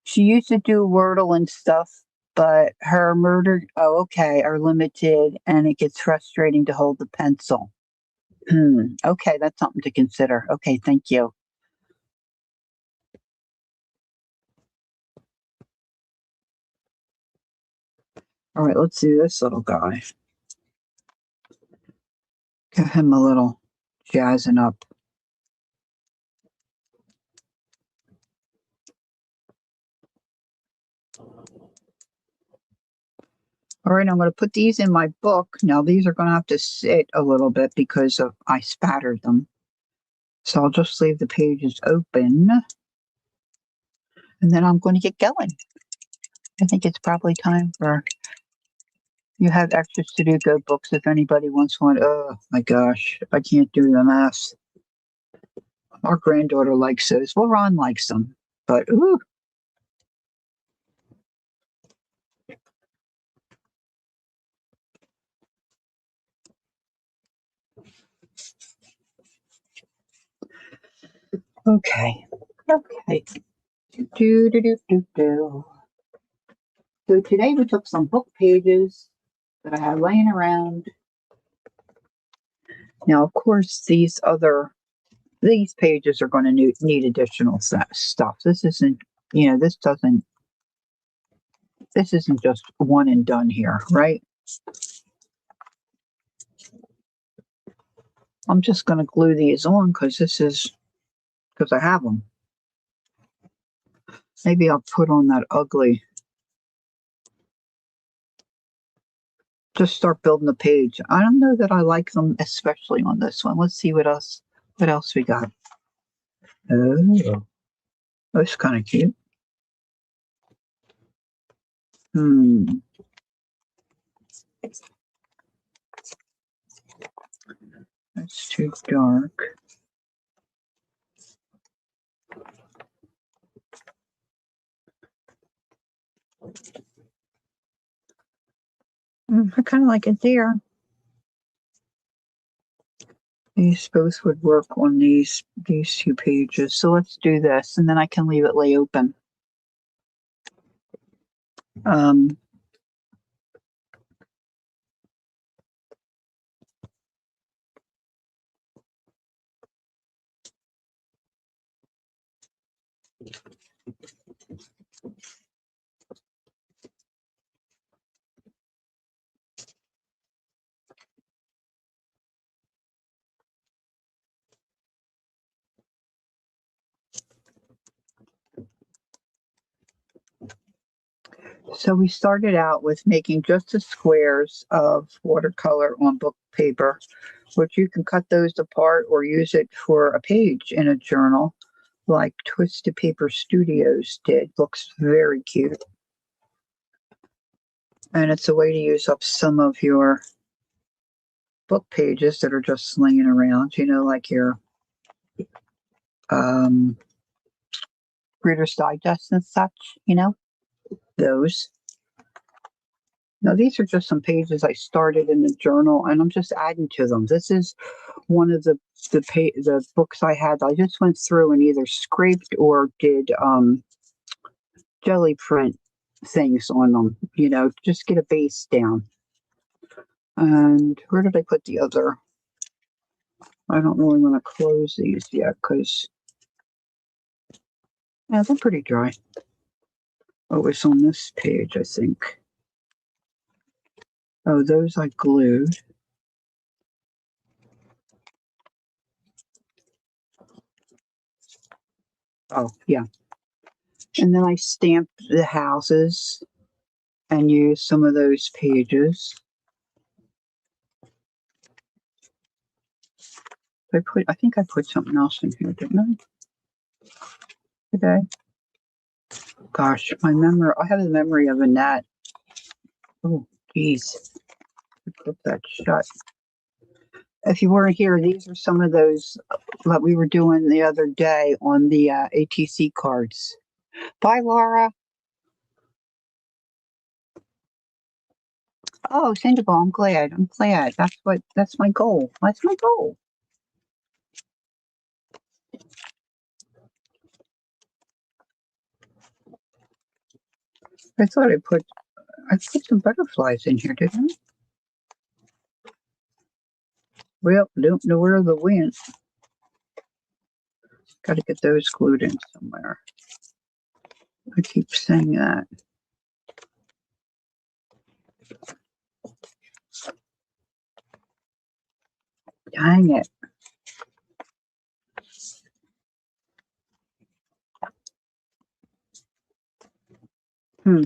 She used to do Wordle and stuff, but her are limited and it gets frustrating to hold the pencil. Okay, that's something to consider. Okay, thank you. All right, let's do this little guy. Give him a little jazzing up. All right, I'm going to put these in my book. Now, these are going to have to sit a little bit because I spattered them. So I'll just leave the pages open. And then I'm going to get going. I think it's probably time for you have extra Sudoku books if anybody wants one. Oh my gosh, I can't do the math. Our granddaughter likes those. Well, Ron likes them, but ooh. Okay. Okay. Do, do, do, do, do. So today we took some book pages that I had laying around. Now, of course, these pages are going to need additional stuff. This isn't, this isn't just one and done here, right? I'm just going to glue these on because I have them. Maybe I'll put on that ugly. Just start building the page. I don't know that I like them, especially on this one. Let's see what else we got. Oh, that's kind of cute. That's too dark. I kind of like it there. These both would work on these two pages. So let's do this, and then I can leave it lay open. So we started out with making just the squares of watercolor on book paper, which you can cut those apart or use it for a page in a journal like Twisted Paper Studios did. Looks very cute. And it's a way to use up some of your book pages that are just laying around, like your Reader's Digest and such, those. Now, these are just some pages I started in the journal, and I'm just adding to them. This is one of the books I had. I just went through and either scraped or did jelly print things on them. Just get a base down. And where did I put the other? I don't really want to close these yet because they're pretty dry. Oh, it's on this page, I think. Oh, those I glued. Oh, yeah. And then I stamped the houses and used some of those pages. I think I put something else in here, didn't I? Today? Gosh, I have the memory of a gnat. Oh, geez. Put that shut. If you weren't here, these are some of those that we were doing the other day on the ATC cards. Bye, Laura. Oh, Sandoval, I'm glad. That's my goal. That's my goal. I thought I put some butterflies in here, didn't I? Well, don't know where they went. Got to get those glued in somewhere. I keep saying that. Dang it. I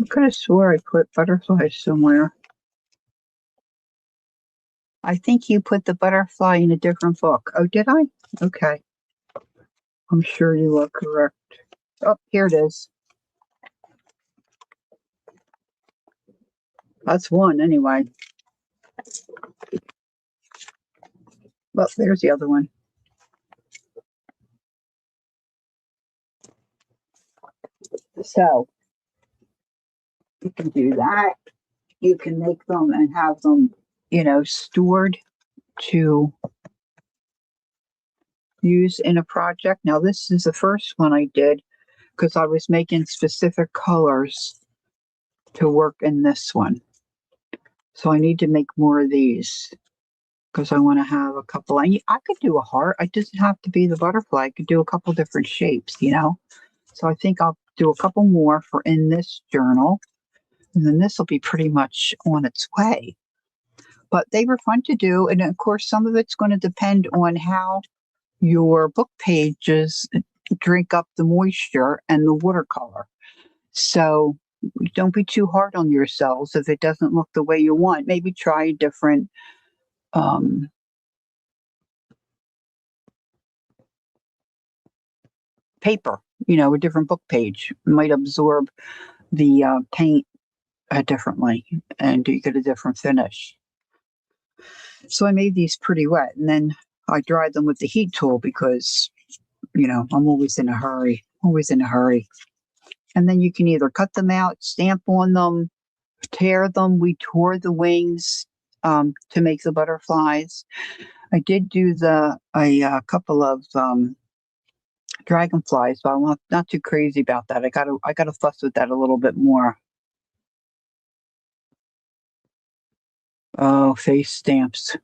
could have swore I put butterflies somewhere. I think you put the butterfly in a different book. Oh, did I? Okay. I'm sure you are correct. Oh, here it is. That's one anyway. Well, there's the other one. So you can do that. You can make them and have them, stored to use in a project. Now, this is the first one I did because I was making specific colors to work in this one. So I need to make more of these because I want to have a couple. I could do a heart. It doesn't have to be the butterfly. I could do a couple different shapes, So I think I'll do a couple more for in this journal. And then this will be pretty much on its way. But they were fun to do. And of course, some of it's going to depend on how your book pages drink up the moisture and the watercolor. So don't be too hard on yourselves if it doesn't look the way you want. Maybe try a different paper, a different book page. It might absorb the paint differently and you get a different finish. So I made these pretty wet and then I dried them with the heat tool because, I'm always in a hurry. And then you can either cut them out, stamp on them, tear them. We tore the wings to make the butterflies. I did do a couple of dragonflies, but I'm not too crazy about that. I gotta fuss with that a little bit more. Oh, face stamps.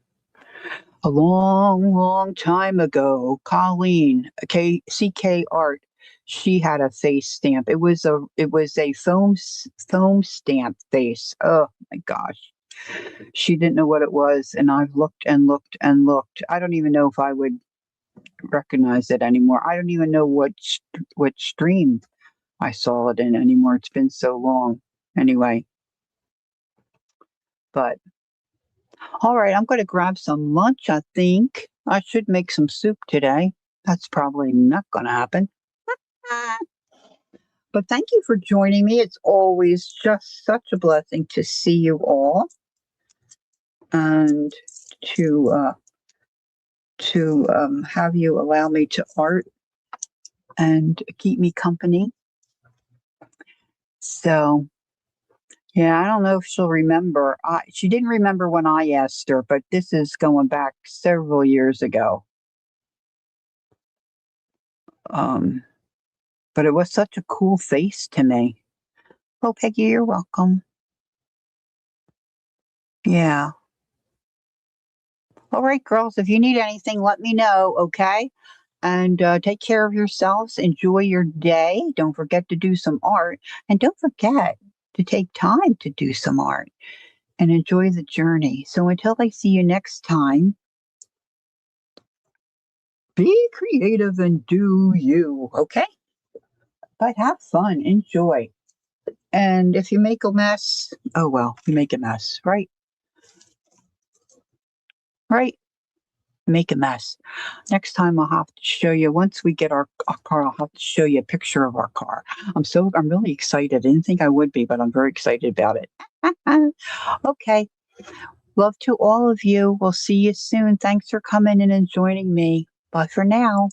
A long, long time ago, Colleen, CK Art, she had a face stamp. It was a foam stamp face. Oh my gosh. She didn't know what it was, and I've looked and looked and looked. I don't even know if I would recognize it anymore. I don't even know what stream I saw it in anymore. It's been so long. Anyway. But all right, I'm going to grab some lunch, I think. I should make some soup today. That's probably not going to happen. But thank you for joining me. It's always just such a blessing to see you all and to have you allow me to art and keep me company. So Yeah, I don't know if she'll remember. She didn't remember when I asked her, but this is going back several years ago. Um, but it was such a cool face to me. Oh, Peggy, you're welcome. Yeah. All right, girls, if you need anything, let me know, okay? And take care of yourselves. Enjoy your day. Don't forget to do some art. And don't forget to take time to do some art and enjoy the journey. So until I see you next time, be creative and do you, okay? But have fun, enjoy. And if you make a mess, oh well, you make a mess, right? Right? Make a mess. Next time I'll have to show you, once we get our car, I'll have to show you a picture of our car. I'm really excited. I didn't think I would be, but I'm very excited about it. Okay. Love to all of you. We'll see you soon. Thanks for coming in and joining me. Bye for now.